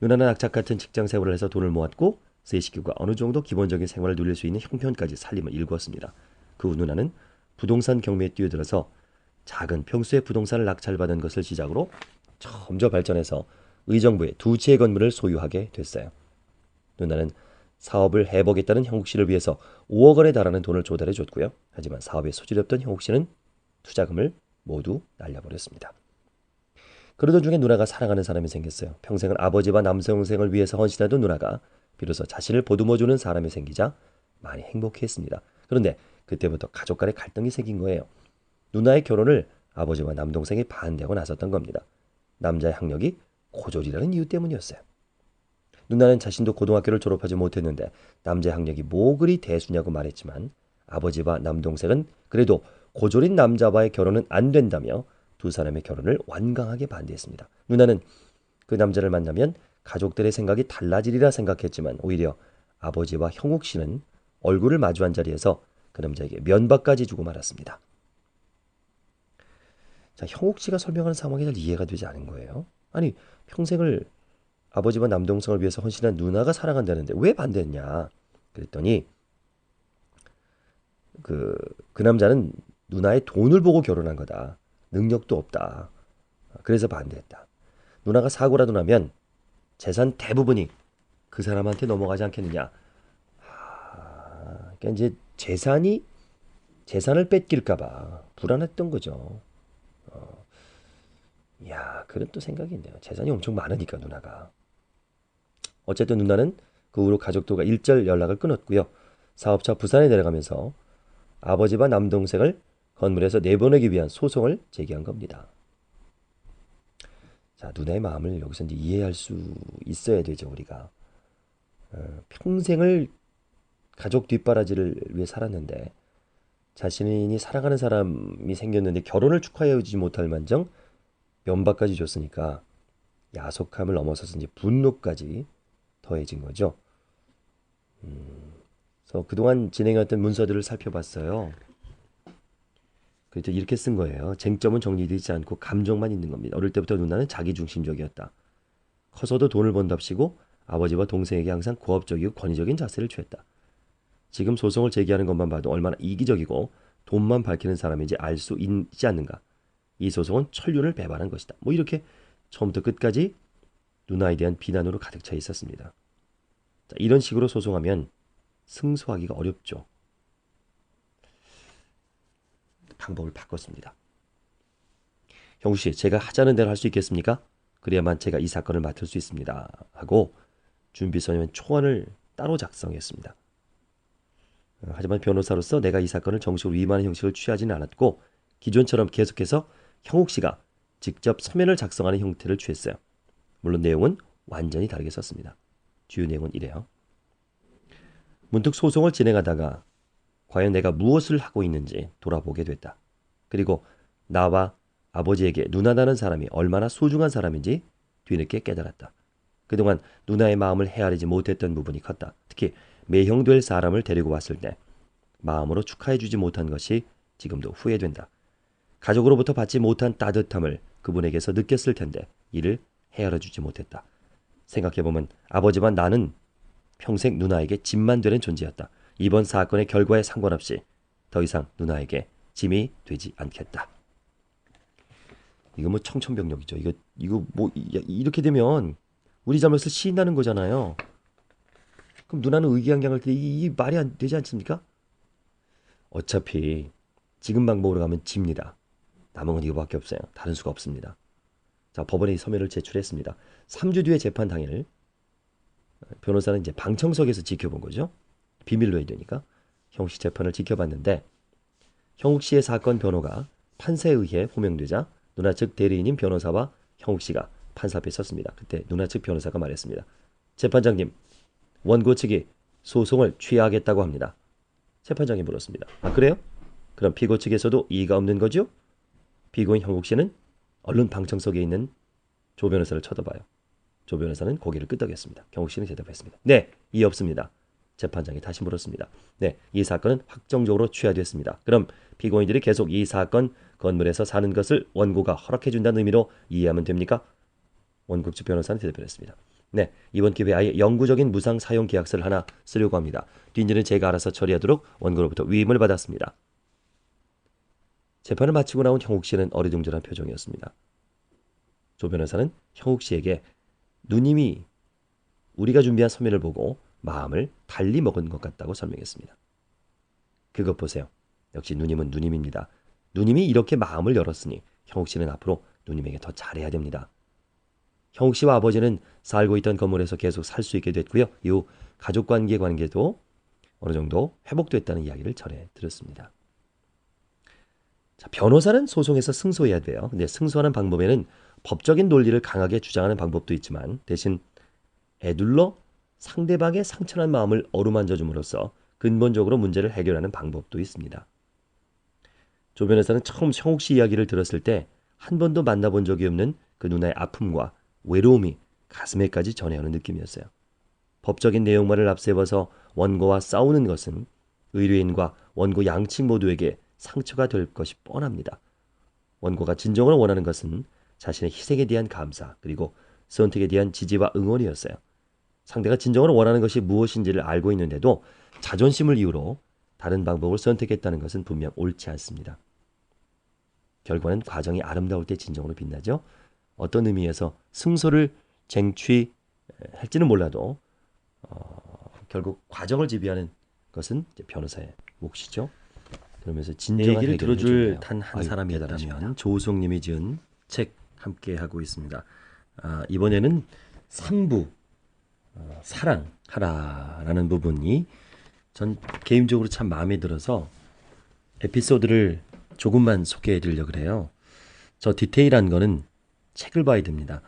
누나는 악착 같은 직장 생활을 해서 돈을 모았고 세 식구가 어느 정도 기본적인 생활을 누릴 수 있는 형편까지 살림을 일구었습니다. 그 후 누나는 부동산 경매에 뛰어들어서 작은 평수의 부동산을 낙찰받은 것을 시작으로 점점 발전해서 의정부에 2채의 건물을 소유하게 됐어요. 누나는 사업을 해보겠다는 형욱 씨를 위해서 5억 원에 달하는 돈을 조달해 줬고요. 하지만 사업에 소질이 없던 형욱 씨는 투자금을 모두 날려버렸습니다. 그러던 중에 누나가 사랑하는 사람이 생겼어요. 평생을 아버지와 남동생을 위해서 헌신하던 누나가 비로소 자신을 보듬어주는 사람이 생기자 많이 행복했습니다. 그런데 그때부터 가족 간의 갈등이 생긴 거예요. 누나의 결혼을 아버지와 남동생이 반대하고 나섰던 겁니다. 남자의 학력이 고졸이라는 이유 때문이었어요. 누나는 자신도 고등학교를 졸업하지 못했는데 남자의 학력이 뭐 그리 대수냐고 말했지만 아버지와 남동생은 그래도 고졸인 남자와의 결혼은 안 된다며 두 사람의 결혼을 완강하게 반대했습니다. 누나는 그 남자를 만나면 가족들의 생각이 달라지리라 생각했지만 오히려 아버지와 형욱 씨는 얼굴을 마주한 자리에서 그 남자에게 면박까지 주고 말았습니다. 자, 형욱 씨가 설명하는 상황이 잘 이해가 되지 않은 거예요. 아니, 평생을 아버지와 남동생을 위해서 헌신한 누나가 사랑한다는데 왜 반대했냐? 그랬더니 그 남자는 누나의 돈을 보고 결혼한 거다. 능력도 없다. 그래서 반대했다. 누나가 사고라도 나면 재산 대부분이 그 사람한테 넘어가지 않겠느냐. 그러니까 이제 재산을 뺏길까봐 불안했던 거죠. 이야, 그런 또 생각이 있네요. 재산이 엄청 많으니까 누나가. 어쨌든 누나는 그 후로 가족들과 일절 연락을 끊었고요. 사업차 부산에 내려가면서 아버지와 남동생을 건물에서 내보내기 위한 소송을 제기한 겁니다. 자, 누나의 마음을 여기서 이제 이해할 수 있어야 되죠, 우리가. 평생을 가족 뒷바라지를 위해 살았는데 자신이 사랑하는 사람이 생겼는데 결혼을 축하해주지 못할 만정 면박까지 줬으니까 야속함을 넘어서서 이제 분노까지 더해진 거죠. 그래서 그동안 진행했던 문서들을 살펴봤어요. 그래서 이렇게 쓴 거예요. 쟁점은 정리되지 않고 감정만 있는 겁니다. 어릴 때부터 누나는 자기중심적이었다. 커서도 돈을 번답시고 아버지와 동생에게 항상 고압적이고 권위적인 자세를 취했다. 지금 소송을 제기하는 것만 봐도 얼마나 이기적이고 돈만 밝히는 사람인지 알 수 있지 않는가. 이 소송은 천륜을 배반한 것이다. 뭐 이렇게 처음부터 끝까지 누나에 대한 비난으로 가득 차 있었습니다. 자, 이런 식으로 소송하면 승소하기가 어렵죠. 방법을 바꿨습니다. 형우씨, 제가 하자는 대로 할 수 있겠습니까? 그래야만 제가 이 사건을 맡을 수 있습니다. 하고 준비서면 초안을 따로 작성했습니다. 하지만 변호사로서 내가 이 사건을 정식으로 위반하는 형식을 취하지는 않았고 기존처럼 계속해서 형욱 씨가 직접 서면을 작성하는 형태를 취했어요. 물론 내용은 완전히 다르게 썼습니다. 주요 내용은 이래요. 문득 소송을 진행하다가 과연 내가 무엇을 하고 있는지 돌아보게 됐다. 그리고 나와 아버지에게 누나라는 사람이 얼마나 소중한 사람인지 뒤늦게 깨달았다. 그동안 누나의 마음을 헤아리지 못했던 부분이 컸다. 특히 매형될 사람을 데리고 왔을 때 마음으로 축하해주지 못한 것이 지금도 후회된다. 가족으로부터 받지 못한 따뜻함을 그분에게서 느꼈을 텐데 이를 헤아려주지 못했다. 생각해보면 아버지와 나는 평생 누나에게 짐만 되는 존재였다. 이번 사건의 결과에 상관없이 더 이상 누나에게 짐이 되지 않겠다. 이거 뭐 청천벽력이죠. 이거 뭐 이렇게 되면 우리 잘못을 시인하는 거잖아요. 그럼 누나는 의기양양할 때 이 말이 안 되지 않습니까? 어차피 지금 방법으로 가면 집니다. 남은 건 이거밖에 없어요. 다른 수가 없습니다. 자, 법원에 서면을 제출했습니다. 3주 뒤에 재판 당일 변호사는 이제 방청석에서 지켜본 거죠. 비밀로 해야 되니까. 형욱 씨 재판을 지켜봤는데 형욱 씨의 사건 변호가 판사에 의해 호명되자 누나 측 대리인인 변호사와 형욱 씨가 판사 앞에 섰습니다. 그때 누나 측 변호사가 말했습니다. 재판장님, 원고 측이 소송을 취하하겠다고 합니다. 재판장이 물었습니다. 아, 그래요? 그럼 피고 측에서도 이의가 없는 거죠? 피고인 형욱 씨는 얼른 방청석에 있는 조 변호사를 쳐다봐요. 조 변호사는 고개를 끄덕였습니다. 형욱 씨는 대답했습니다. 네, 이의 없습니다. 재판장이 다시 물었습니다. 네, 이 사건은 확정적으로 취하됐습니다. 그럼 피고인들이 계속 이 사건 건물에서 사는 것을 원고가 허락해준다는 의미로 이해하면 됩니까? 원고 측 변호사는 대답했습니다. 네, 이번 기회에 아예 영구적인 무상 사용 계약서를 하나 쓰려고 합니다. 뒷일은 제가 알아서 처리하도록 원고로부터 위임을 받았습니다. 재판을 마치고 나온 형욱 씨는 어리둥절한 표정이었습니다. 조 변호사는 형욱 씨에게 누님이 우리가 준비한 서면을 보고 마음을 달리 먹은 것 같다고 설명했습니다. 그것 보세요. 역시 누님은 누님입니다. 누님이 이렇게 마음을 열었으니 형욱 씨는 앞으로 누님에게 더 잘해야 됩니다. 형욱 씨와 아버지는 살고 있던 건물에서 계속 살 수 있게 됐고요. 이후 가족관계도 어느 정도 회복됐다는 이야기를 전해 들었습니다. 자, 변호사는 소송에서 승소해야 돼요. 근데 승소하는 방법에는 법적인 논리를 강하게 주장하는 방법도 있지만 대신 애둘러 상대방의 상처난 마음을 어루만져 줌으로써 근본적으로 문제를 해결하는 방법도 있습니다. 조 변호사는 처음 형욱 씨 이야기를 들었을 때 한 번도 만나본 적이 없는 그 누나의 아픔과 외로움이 가슴에까지 전해오는 느낌이었어요. 법적인 내용만을 앞세워서 원고와 싸우는 것은 의뢰인과 원고 양측 모두에게 상처가 될 것이 뻔합니다. 원고가 진정으로 원하는 것은 자신의 희생에 대한 감사 그리고 선택에 대한 지지와 응원이었어요. 상대가 진정으로 원하는 것이 무엇인지를 알고 있는데도 자존심을 이유로 다른 방법을 선택했다는 것은 분명 옳지 않습니다. 결과는 과정이 아름다울 때 진정으로 빛나죠. 어떤 의미에서 승소를 쟁취할지는 몰라도 결국 과정을 지배하는 것은 변호사의 몫이죠. 그러면서 진정한 얘기를 들어줄 단 한 사람이 있다면 조우성님이 지은 책 함께 하고 있습니다. 이번에는 3부 사랑하라라는 부분이 전 개인적으로 참 마음에 들어서 에피소드를 조금만 소개해 드리려고 그래요. 저 디테일한 거는 책을 봐야 됩니다.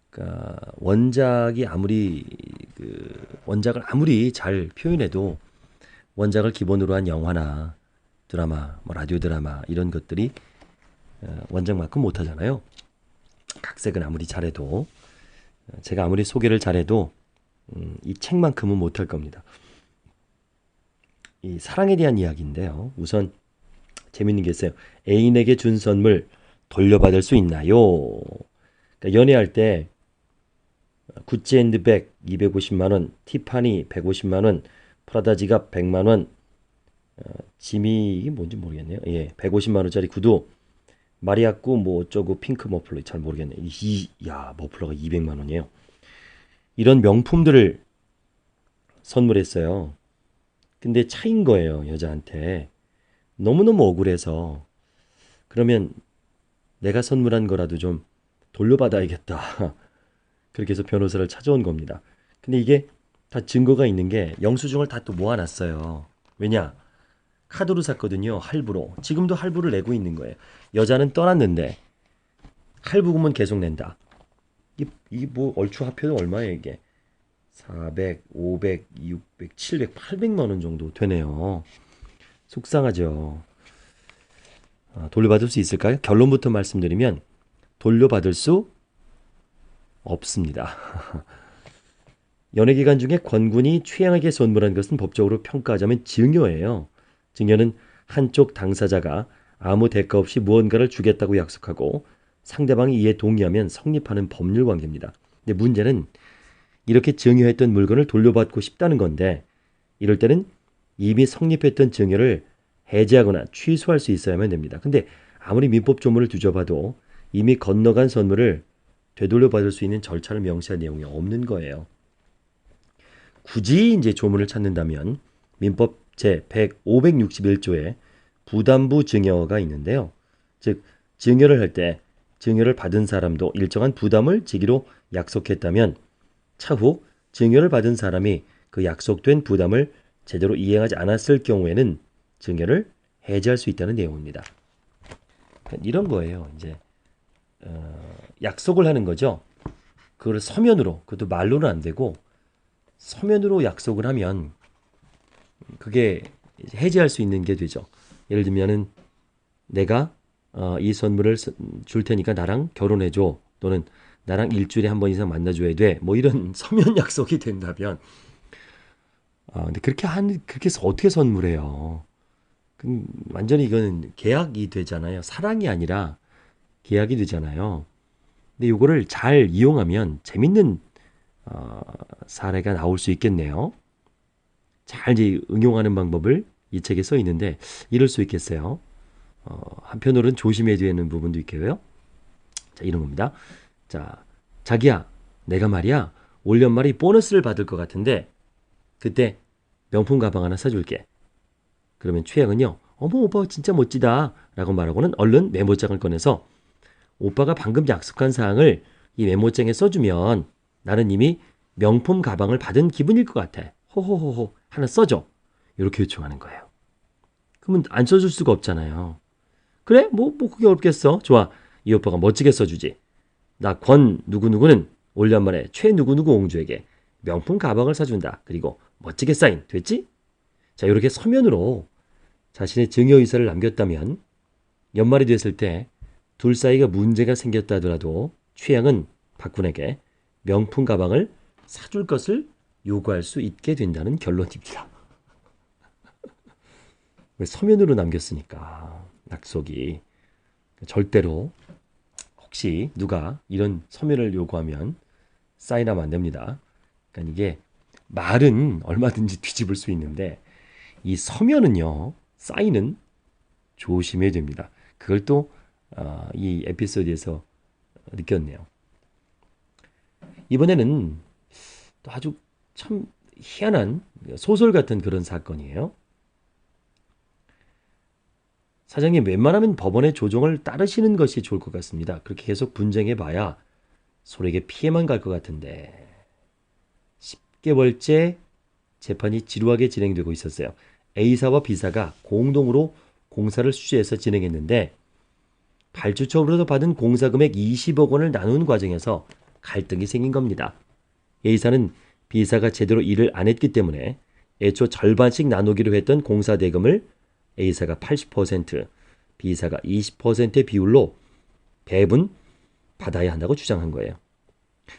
그러니까 원작을 아무리 잘 표현해도 원작을 기본으로 한 영화나 드라마, 라디오 드라마 이런 것들이 원작만큼 못하잖아요. 각색은 아무리 잘해도 제가 아무리 소개를 잘해도 이 책만큼은 못할 겁니다. 이 사랑에 대한 이야기인데요. 우선 재밌는 게 있어요. 애인에게 준 선물 돌려받을 수 있나요? 그러니까 연애할 때 구찌 핸드백 250만 원, 티파니 150만 원, 프라다 지갑 100만 원, 지미 이게 뭔지 모르겠네요. 예, 150만 원짜리 구두, 마리아꾸 뭐 어쩌고 핑크 머플러 잘 모르겠네. 머플러가 200만 원이에요. 이런 명품들을 선물했어요. 근데 차인 거예요, 여자한테. 너무너무 억울해서 그러면 내가 선물한 거라도 좀 돌려받아야겠다. 그렇게 해서 변호사를 찾아온 겁니다. 근데 이게 다 증거가 있는 게 영수증을 다 또 모아놨어요. 왜냐? 카드로 샀거든요. 할부로. 지금도 할부를 내고 있는 거예요. 여자는 떠났는데 할부금은 계속 낸다. 이게 뭐 얼추 합해도 얼마예요 이게? 400, 500, 600, 700, 800만 원 정도 되네요. 속상하죠. 돌려받을 수 있을까요? 결론부터 말씀드리면 돌려받을 수 없습니다. 연애 기간 중에 권군이 취향에게 선물한 것은 법적으로 평가하자면 증여예요. 증여는 한쪽 당사자가 아무 대가 없이 무언가를 주겠다고 약속하고 상대방이 이에 동의하면 성립하는 법률 관계입니다. 근데 문제는 이렇게 증여했던 물건을 돌려받고 싶다는 건데 이럴 때는 이미 성립했던 증여를 해지하거나 취소할 수 있어야만 됩니다. 근데 아무리 민법 조문을 뒤져봐도 이미 건너간 선물을 되돌려 받을 수 있는 절차를 명시한 내용이 없는 거예요. 굳이 이제 조문을 찾는다면 민법 제 561조에 부담부 증여가 있는데요. 즉 증여를 할 때 증여를 받은 사람도 일정한 부담을 지기로 약속했다면 차후 증여를 받은 사람이 그 약속된 부담을 제대로 이행하지 않았을 경우에는 증여를 해지할 수 있다는 내용입니다. 이런 거예요. 이제 약속을 하는 거죠. 그걸 서면으로, 그것도 말로는 안 되고 서면으로 약속을 하면 그게 해지할 수 있는 게 되죠. 예를 들면은 내가 이 선물을 줄 테니까 나랑 결혼해줘. 또는 나랑 일주일에 한 번 이상 만나줘야 돼. 뭐 이런 서면 약속이 된다면 근데 그렇게 해서 어떻게 선물해요? 완전히 이거는 계약이 되잖아요. 사랑이 아니라 계약이 되잖아요. 근데 이거를 잘 이용하면 재밌는 사례가 나올 수 있겠네요. 잘 이제 응용하는 방법을 이 책에 써 있는데 이럴 수 있겠어요. 한편으로는 조심해야 되는 부분도 있고요. 자, 이런 겁니다. 자, 자기야, 내가 말이야 올 연말에 보너스를 받을 것 같은데 그때 명품 가방 하나 사줄게. 그러면 최양은요, 어머 오빠 진짜 멋지다 라고 말하고는 얼른 메모장을 꺼내서 오빠가 방금 약속한 사항을 이 메모장에 써주면 나는 이미 명품 가방을 받은 기분일 것 같아. 호호호호 하나 써줘. 이렇게 요청하는 거예요. 그러면 안 써줄 수가 없잖아요. 그래? 뭐 그게 어렵겠어. 좋아. 이 오빠가 멋지게 써주지. 나 권 누구누구는 올 연말에 최 누구누구 옹주에게 명품 가방을 사준다. 그리고 멋지게 사인. 됐지? 자, 이렇게 서면으로 자신의 증여 의사를 남겼다면 연말이 됐을 때 둘 사이가 문제가 생겼다 하더라도 최양은 박군에게 명품 가방을 사줄 것을 요구할 수 있게 된다는 결론입니다. 왜 서면으로 남겼으니까 약속이 절대로 혹시 누가 이런 서면을 요구하면 사인하면 안 됩니다. 그러니까 이게 말은 얼마든지 뒤집을 수 있는데 이 서면은요, 사인은 조심해야 됩니다. 그걸 또 이 에피소드에서 느꼈네요. 이번에는 또 아주 참 희한한 소설 같은 그런 사건이에요. 사장님, 웬만하면 법원의 조정을 따르시는 것이 좋을 것 같습니다. 그렇게 계속 분쟁해봐야 소에게 피해만 갈 것 같은데 10개월째 재판이 지루하게 진행되고 있었어요. A사와 B사가 공동으로 공사를 수주해서 진행했는데 발주처로부터 받은 공사 금액 20억 원을 나눈 과정에서 갈등이 생긴 겁니다. A사는 B사가 제대로 일을 안 했기 때문에 애초 절반씩 나누기로 했던 공사 대금을 A사가 80%, B사가 20%의 비율로 배분 받아야 한다고 주장한 거예요.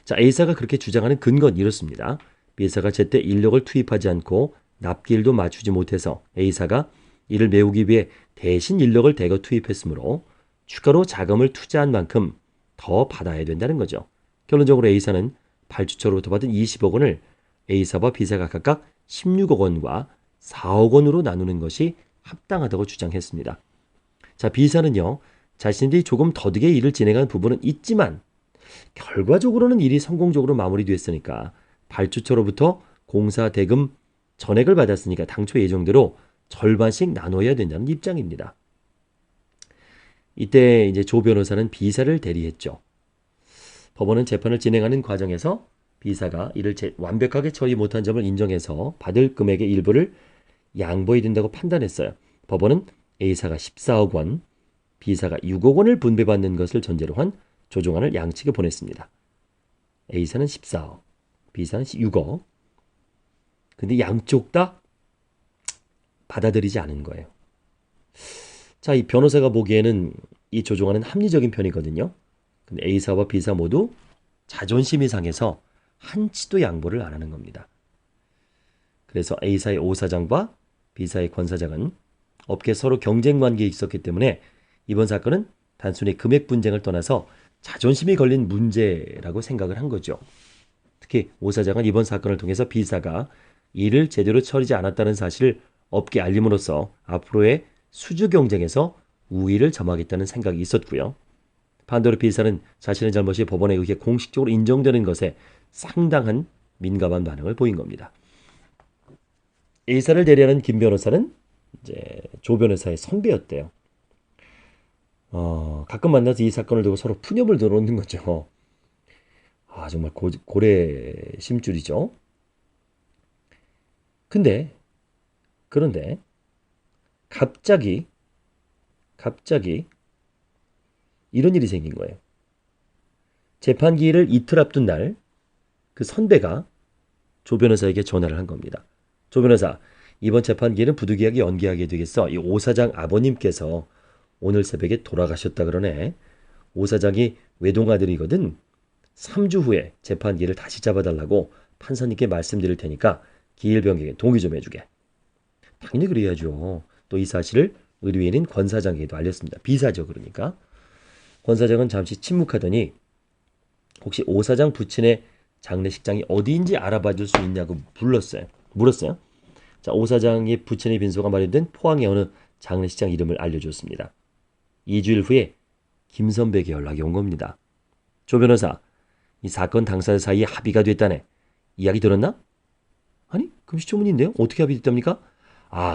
자, A사가 그렇게 주장하는 근거는 이렇습니다. B사가 제때 인력을 투입하지 않고 납기일도 맞추지 못해서 A사가 이를 메우기 위해 대신 인력을 대거 투입했으므로 추가로 자금을 투자한 만큼 더 받아야 된다는 거죠. 결론적으로 A사는 발주처로부터 받은 20억 원을 A사와 B사가 각각 16억 원과 4억 원으로 나누는 것이 합당하다고 주장했습니다. 자, B사는요, 자신들이 조금 더디게 일을 진행한 부분은 있지만 결과적으로는 일이 성공적으로 마무리됐으니까 발주처로부터 공사 대금 전액을 받았으니까 당초 예정대로 절반씩 나눠야 된다는 입장입니다. 이때 이제 조 변호사는 B사를 대리했죠. 법원은 재판을 진행하는 과정에서 B사가 이를 완벽하게 처리 못한 점을 인정해서 받을 금액의 일부를 양보해야 된다고 판단했어요. 법원은 A사가 14억 원, B사가 6억 원을 분배받는 것을 전제로 한 조정안을 양측에 보냈습니다. A사는 14억, B사는 6억. 근데 양쪽 다 받아들이지 않은 거예요. 자, 이 변호사가 보기에는 이 조정안은 합리적인 편이거든요. 근데 A사와 B사 모두 자존심이 상해서 한치도 양보를 안 하는 겁니다. 그래서 A사의 오사장과 B사의 권사장은 업계 서로 경쟁 관계에 있었기 때문에 이번 사건은 단순히 금액 분쟁을 떠나서 자존심이 걸린 문제라고 생각을 한 거죠. 특히 오사장은 이번 사건을 통해서 B사가 일을 제대로 처리하지 않았다는 사실을 업계에 알림으로써 앞으로의 수주 경쟁에서 우위를 점하겠다는 생각이 있었고요. 반대로 B사는 자신의 잘못이 법원에 의해 공식적으로 인정되는 것에 상당한 민감한 반응을 보인 겁니다. A사를 대리하는 김 변호사는 이제 조 변호사의 선배였대요. 가끔 만나서 이 사건을 두고 서로 푸념을 들어놓는 거죠. 정말 고래 심줄이죠. 그런데 갑자기 이런 일이 생긴 거예요. 재판 기일을 이틀 앞둔 날 그 선배가 조 변호사에게 전화를 한 겁니다. 조 변호사, 이번 재판 기일은 부득이하게 연기하게 되겠어. 이 오 사장 아버님께서 오늘 새벽에 돌아가셨다 그러네. 오 사장이 외동아들이거든. 3주 후에 재판 기일을 다시 잡아달라고 판사님께 말씀드릴 테니까 기일 변경에 동의 좀 해주게. 당연히 그래야죠. 또 이 사실을 의뢰인인 권 사장에게도 알렸습니다. 비사죠, 그러니까. 권 사장은 잠시 침묵하더니 혹시 오 사장 부친의 장례식장이 어디인지 알아봐 줄 수 있냐고 물었어요. 자, 오 사장의 부친의 빈소가 마련된 포항의 어느 장례식장 이름을 알려줬습니다. 2주일 후에 김 선배에게 연락이 온 겁니다. 조 변호사, 이 사건 당사자 사이에 합의가 됐다네. 이야기 들었나? 아니, 금시초문인데요? 어떻게 합의됐답니까?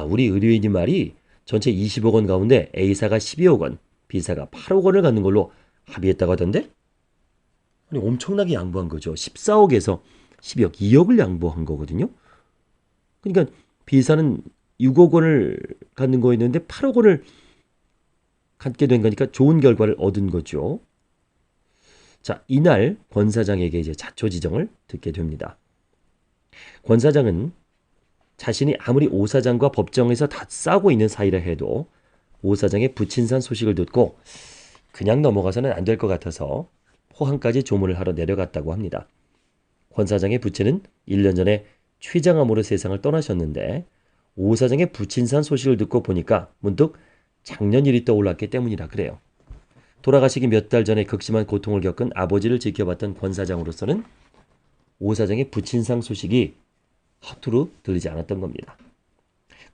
우리 의뢰인이 말이 전체 20억 원 가운데 A사가 12억 원, B사가 8억 원을 갖는 걸로 합의했다고 하던데? 아니, 엄청나게 양보한 거죠. 14억에서 12억, 2억을 양보한 거거든요. 그러니까 B사는 6억 원을 갖는 거였는데 8억 원을 갖게 된 거니까 좋은 결과를 얻은 거죠. 자, 이날 권 사장에게 이제 자초지정을 듣게 됩니다. 권 사장은 자신이 아무리 오 사장과 법정에서 다 싸우고 있는 사이라 해도 오 사장의 부친산 소식을 듣고 그냥 넘어가서는 안 될 것 같아서 포항까지 조문을 하러 내려갔다고 합니다. 권 사장의 부친은 1년 전에 췌장암으로 세상을 떠나셨는데 오 사장의 부친산 소식을 듣고 보니까 문득 작년 일이 떠올랐기 때문이라 그래요. 돌아가시기 몇 달 전에 극심한 고통을 겪은 아버지를 지켜봤던 권 사장으로서는 오 사장의 부친상 소식이 허투루 들리지 않았던 겁니다.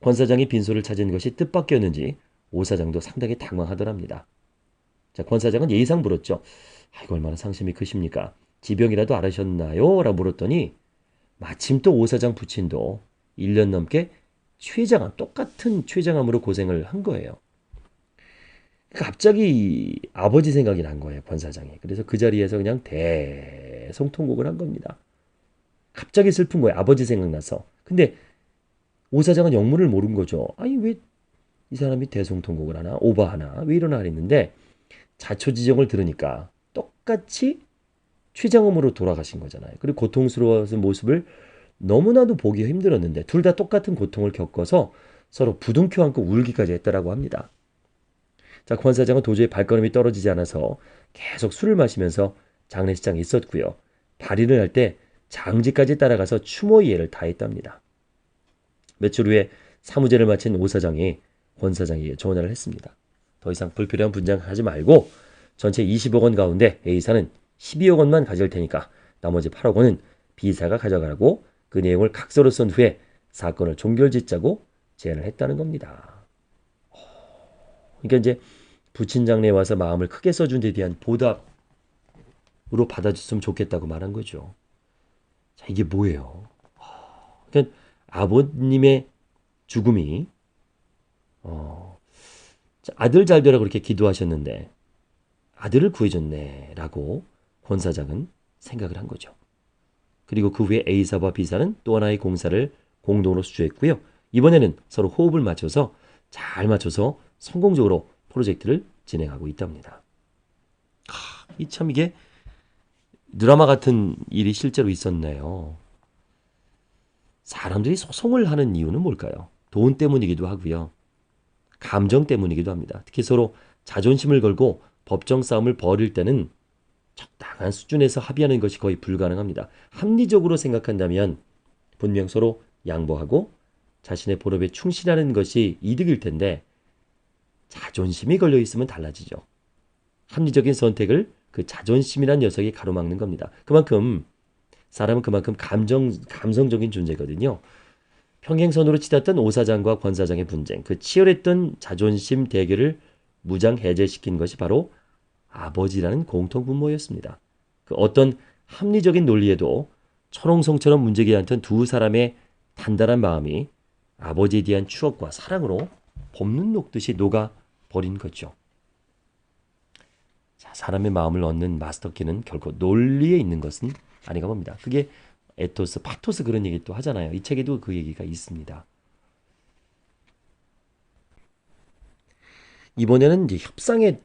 권 사장이 빈소를 찾은 것이 뜻밖이었는지 오 사장도 상당히 당황하더랍니다. 자, 권 사장은 예의상 물었죠. 이거 얼마나 상심이 크십니까? 지병이라도 앓으셨나요? 라고 물었더니 마침 또 오 사장 부친도 1년 넘게 똑같은 췌장암으로 고생을 한 거예요. 갑자기 아버지 생각이 난 거예요, 권 사장이. 그래서 그 자리에서 그냥 대성통곡을 한 겁니다. 갑자기 슬픈 거예요, 아버지 생각나서. 근데 오 사장은 영문을 모른 거죠. 왜 이 사람이 대성통곡을 하나? 오버하나? 왜 이러나 했는데 자초지정을 들으니까 똑같이 췌장암으로 돌아가신 거잖아요. 그리고 고통스러워서 모습을 너무나도 보기가 힘들었는데 둘 다 똑같은 고통을 겪어서 서로 부둥켜 안고 울기까지 했다라고 합니다. 자, 권 사장은 도저히 발걸음이 떨어지지 않아서 계속 술을 마시면서 장례식장에 있었고요. 발인을 할 때 장지까지 따라가서 추모이해를 다했답니다. 며칠 후에 사무제를 마친 오 사장이 권 사장에게 전화를 했습니다. 더 이상 불필요한 분장하지 말고 전체 20억 원 가운데 A사는 12억 원만 가질 테니까 나머지 8억 원은 B사가 가져가라고 그 내용을 각서로 쓴 후에 사건을 종결짓자고 제안을 했다는 겁니다. 그러니까 이제 부친 장례에 와서 마음을 크게 써준 데 대한 보답으로 받아줬으면 좋겠다고 말한 거죠. 자, 이게 뭐예요? 그러니까 아버님의 죽음이 아들 잘 되라고 그렇게 기도하셨는데 아들을 구해줬네라고 권 사장은 생각을 한 거죠. 그리고 그 후에 A사와 B사는 또 하나의 공사를 공동으로 수주했고요. 이번에는 서로 호흡을 맞춰서 잘 맞춰서 성공적으로 프로젝트를 진행하고 있답니다. 참 이게 드라마 같은 일이 실제로 있었네요. 사람들이 소송을 하는 이유는 뭘까요? 돈 때문이기도 하고요. 감정 때문이기도 합니다. 특히 서로 자존심을 걸고 법정 싸움을 벌일 때는 적당한 수준에서 합의하는 것이 거의 불가능합니다. 합리적으로 생각한다면 분명 서로 양보하고 자신의 본업에 충실하는 것이 이득일 텐데 자존심이 걸려 있으면 달라지죠. 합리적인 선택을 그 자존심이란 녀석이 가로막는 겁니다. 사람은 그만큼 감성적인 존재거든요. 평행선으로 치닫던 오 사장과 권 사장의 분쟁, 그 치열했던 자존심 대결을 무장 해제시킨 것이 바로 아버지라는 공통분모였습니다. 그 어떤 합리적인 논리에도 철옹성처럼 문제기 않던 두 사람의 단단한 마음이 아버지에 대한 추억과 사랑으로 봄눈 녹듯이 녹아버린 거죠. 자, 사람의 마음을 얻는 마스터키는 결코 논리에 있는 것은 아닌가 봅니다. 그게 에토스, 파토스 그런 얘기 또 하잖아요. 이 책에도 그 얘기가 있습니다. 이번에는 이제 협상에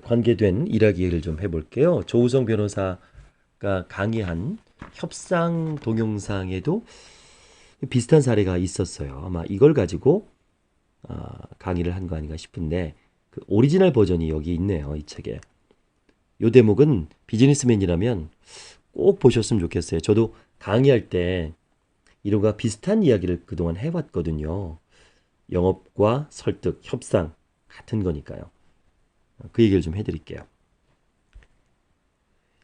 관계된 일화기를 좀 해볼게요. 조우성 변호사가 강의한 협상 동영상에도 비슷한 사례가 있었어요. 아마 이걸 가지고 강의를 한 거 아닌가 싶은데 그 오리지널 버전이 여기 있네요. 이 책에. 요 대목은 비즈니스맨이라면 꼭 보셨으면 좋겠어요. 저도 강의할 때 이런과 비슷한 이야기를 그동안 해왔거든요. 영업과 설득, 협상 같은 거니까요. 그 얘기를 좀 해드릴게요.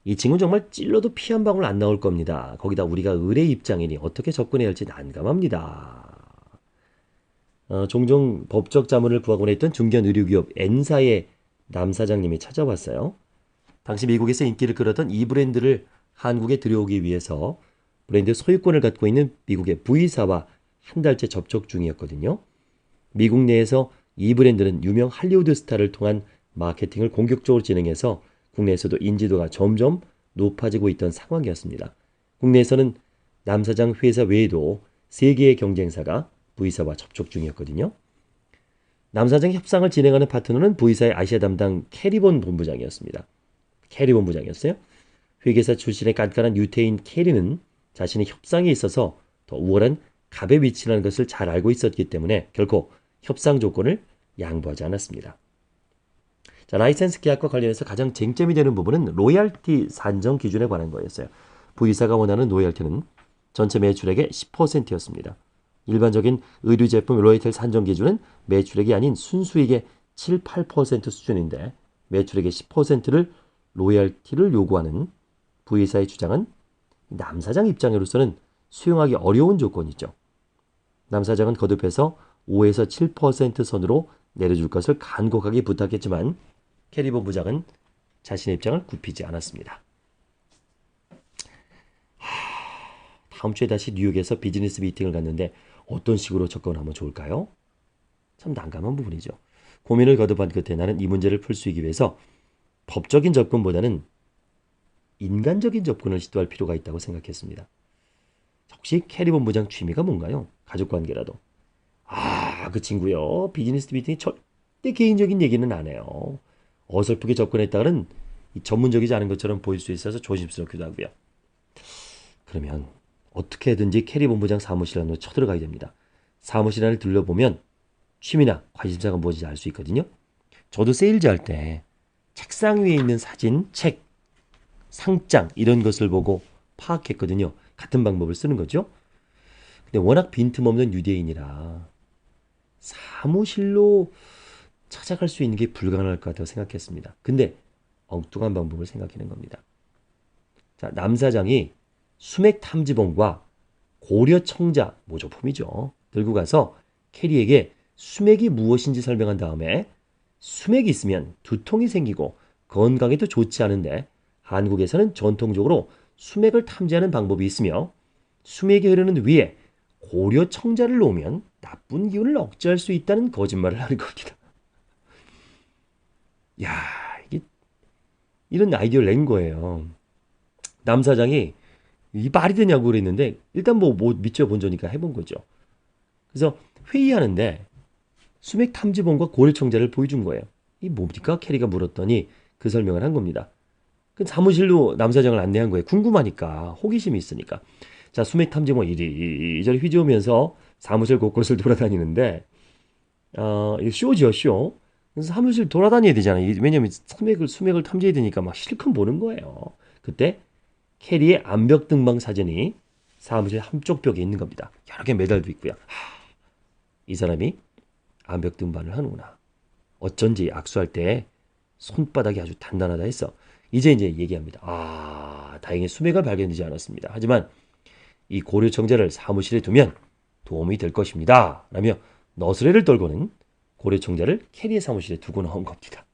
이 친구는 정말 찔러도 피 한 방울 안 나올 겁니다. 거기다 우리가 의뢰 입장이니 어떻게 접근해야 할지 난감합니다. 종종 법적 자문을 구하곤 했던 중견 의료기업 N사의 남 사장님이 찾아왔어요. 당시 미국에서 인기를 끌었던 이 브랜드를 한국에 들여오기 위해서 브랜드 소유권을 갖고 있는 미국의 V사와 한 달째 접촉 중이었거든요. 미국 내에서 이 브랜드는 유명 할리우드 스타를 통한 마케팅을 공격적으로 진행해서 국내에서도 인지도가 점점 높아지고 있던 상황이었습니다. 국내에서는 남 사장 회사 외에도 3개의 경쟁사가 V사와 접촉 중이었거든요. 남 사장의 협상을 진행하는 파트너는 V사의 아시아 담당 캐리본 본부장이었습니다. 캐리 본부장이었어요. 회계사 출신의 깐깐한 유태인 캐리는 자신의 협상에 있어서 더 우월한 갑의 위치라는 것을 잘 알고 있었기 때문에 결코 협상 조건을 양보하지 않았습니다. 자, 라이센스 계약과 관련해서 가장 쟁점이 되는 부분은 로열티 산정 기준에 관한 거였어요. V사가 원하는 로열티는 전체 매출액의 10%였습니다. 일반적인 의류 제품 로열티 산정 기준은 매출액이 아닌 순수익의 7, 8% 수준인데 매출액의 10%를 로열티를 요구하는 V사의 주장은 남 사장 입장으로서는 수용하기 어려운 조건이죠. 남 사장은 거듭해서 5에서 7% 선으로 내려줄 것을 간곡하게 부탁했지만 캐리 본부장은 자신의 입장을 굽히지 않았습니다. 다음 주에 다시 뉴욕에서 비즈니스 미팅을 갖는데 어떤 식으로 접근하면 좋을까요? 참 난감한 부분이죠. 고민을 거듭한 끝에 나는 이 문제를 풀 수 있기 위해서 법적인 접근보다는 인간적인 접근을 시도할 필요가 있다고 생각했습니다. 혹시 캐리 본부장 취미가 뭔가요? 가족관계라도. 그 친구요. 비즈니스 미팅에 절대 개인적인 얘기는 안 해요. 어설프게 접근했다가는 전문적이지 않은 것처럼 보일 수 있어서 조심스럽기도 하고요. 그러면 어떻게든지 캐리 본부장 사무실 안으로 쳐들어가야 됩니다. 사무실 안을 둘러보면 취미나 관심사가 뭔지 알 수 있거든요. 저도 세일즈 할 때 책상 위에 있는 사진, 책, 상장 이런 것을 보고 파악했거든요. 같은 방법을 쓰는 거죠. 근데 워낙 빈틈없는 유대인이라 사무실로 찾아갈 수 있는 게 불가능할 것 같다고 생각했습니다. 근데 엉뚱한 방법을 생각해낸 겁니다. 자, 남 사장이 수맥 탐지본과 고려 청자, 모조품이죠. 들고 가서 캐리에게 수맥이 무엇인지 설명한 다음에 수맥이 있으면 두통이 생기고 건강에도 좋지 않은데 한국에서는 전통적으로 수맥을 탐지하는 방법이 있으며 수맥이 흐르는 위에 고려 청자를 놓으면 나쁜 기운을 억제할 수 있다는 거짓말을 하는 겁니다. 야, 이게 이런 아이디어를 낸 거예요. 남 사장이 이 말이 되냐고 그랬는데 일단 뭐 믿죠 본전이니까 해본 거죠. 그래서 회의하는데 수맥 탐지본과 고려청자를 보여준 거예요. 이 뭡니까? 캐리가 물었더니 그 설명을 한 겁니다. 그 사무실로 남 사장을 안내한 거예요. 궁금하니까 호기심이 있으니까. 자, 수맥 탐지본 이리저리 휘저으면서 사무실 곳곳을 돌아다니는데 이거 쇼죠, 쇼. 그래서 사무실 돌아다녀야 되잖아요. 왜냐면 수맥을 탐지해야 되니까 막 실컷 보는 거예요. 그때 캐리의 암벽 등반 사진이 사무실 한쪽 벽에 있는 겁니다. 여러 개 메달도 있고요. 이 사람이 암벽 등반을 하는구나. 어쩐지 악수할 때 손바닥이 아주 단단하다 했어. 이제 얘기합니다. 다행히 수맥을 발견되지 않았습니다. 하지만 이 고려청자를 사무실에 두면 도움이 될 것입니다. 라며 너스레를 떨고는 고려청자를 캐리의 사무실에 두고 나온 겁니다.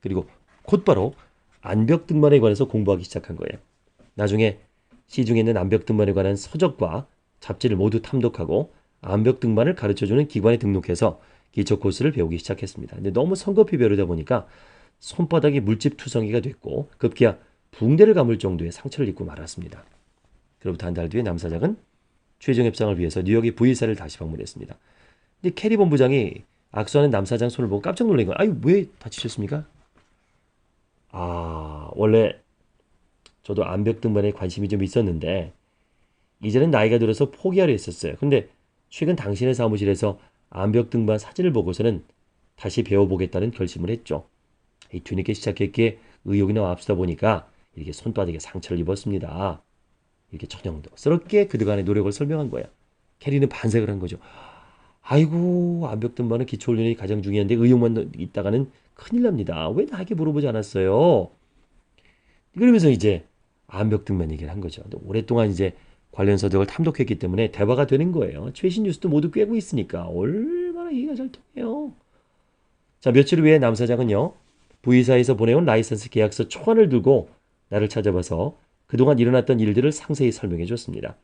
그리고 곧바로 암벽 등반에 관해서 공부하기 시작한 거예요. 나중에 시중에 있는 암벽 등반에 관한 서적과 잡지를 모두 탐독하고 암벽 등반을 가르쳐주는 기관에 등록해서 기초 코스를 배우기 시작했습니다. 근데 너무 성급히 배우다 보니까 손바닥이 물집투성이가 됐고 급기야 붕대를 감을 정도의 상처를 입고 말았습니다. 그로부터 한 달 뒤에 남사장은 최종 협상을 위해서 뉴욕의 V사를 다시 방문했습니다. 근데 캐리 본부장이 악수하는 남사장 손을 보고 깜짝 놀란 거예요. 아유, 왜 다치셨습니까? 원래 저도 암벽 등반에 관심이 좀 있었는데 이제는 나이가 들어서 포기하려 했었어요. 근데 최근 당신의 사무실에서 암벽 등반 사진을 보고서는 다시 배워보겠다는 결심을 했죠. 이 뒤늦게 시작했기에 의욕이 나와 앞서다 보니까 이렇게 손바닥에 상처를 입었습니다. 이렇게 전형적스럽게 그동안의 노력을 설명한 거야. 캐리는 반색을 한 거죠. 아이고, 암벽 등반은 기초훈련이 가장 중요한데 의욕만 있다가는 큰일 납니다. 왜 나에게 물어보지 않았어요? 그러면서 이제 암벽 등반 얘기를 한 거죠. 근데 오랫동안 이제 관련 서적을 탐독했기 때문에 대화가 되는 거예요. 최신 뉴스도 모두 꿰고 있으니까 얼마나 얘기가 잘 통해요. 자, 며칠 후에 남 사장은요, V사에서 보내온 라이선스 계약서 초안을 들고 나를 찾아봐서 그동안 일어났던 일들을 상세히 설명해 줬습니다.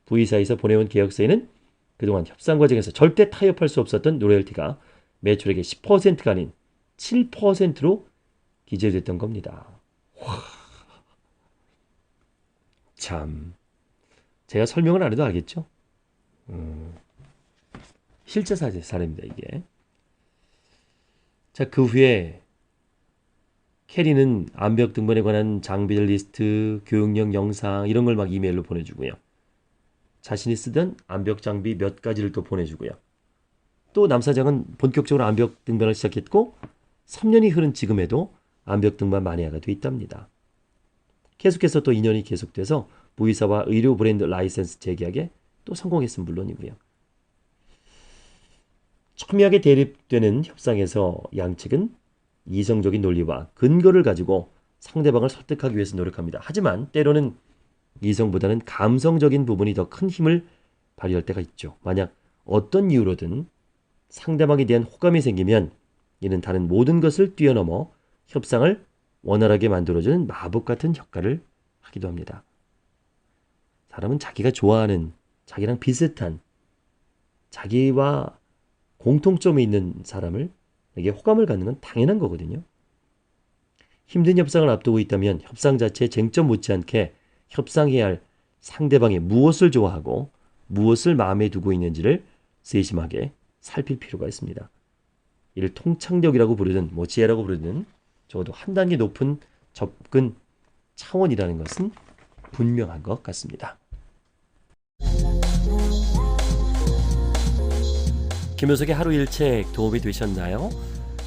V사에서 보내온 계약서에는 그동안 협상 과정에서 절대 타협할 수 없었던 로열티가 매출액의 10%가 아닌 7%로 기재됐던 겁니다. 참, 제가 설명을 안 해도 알겠죠? 실제 사례입니다, 이게. 자, 그 후에 캐리는 암벽 등반에 관한 장비들 리스트, 교육용 영상 이런 걸 막 이메일로 보내주고요. 자신이 쓰던 암벽 장비 몇 가지를 또 보내주고요. 또 남사장은 본격적으로 암벽 등반을 시작했고 3년이 흐른 지금에도 암벽 등반 마니아가 돼 있답니다. 계속해서 또 2년이 계속돼서 V사와 의료 브랜드 라이센스 재계약에 또 성공했음 물론이고요. 첨예하게 대립되는 협상에서 양측은 이성적인 논리와 근거를 가지고 상대방을 설득하기 위해서 노력합니다. 하지만 때로는 이성보다는 감성적인 부분이 더 큰 힘을 발휘할 때가 있죠. 만약 어떤 이유로든 상대방에 대한 호감이 생기면 이는 다른 모든 것을 뛰어넘어 협상을 원활하게 만들어주는 마법 같은 효과를 하기도 합니다. 사람은 자기가 좋아하는, 자기랑 비슷한, 자기와 공통점이 있는 사람에게 호감을 갖는 건 당연한 거거든요. 힘든 협상을 앞두고 있다면 협상 자체의 쟁점 못지않게 협상해야 할 상대방이 무엇을 좋아하고 무엇을 마음에 두고 있는지를 세심하게 살필 필요가 있습니다. 이를 통찰력이라고 부르든 지혜라고 부르든 적어도 한 단계 높은 접근 차원이라는 것은 분명한 것 같습니다. 김효석의 하루 일책 도움이 되셨나요?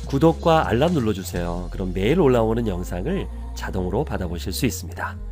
구독과 알람 눌러주세요. 그럼 매일 올라오는 영상을 자동으로 받아보실 수 있습니다.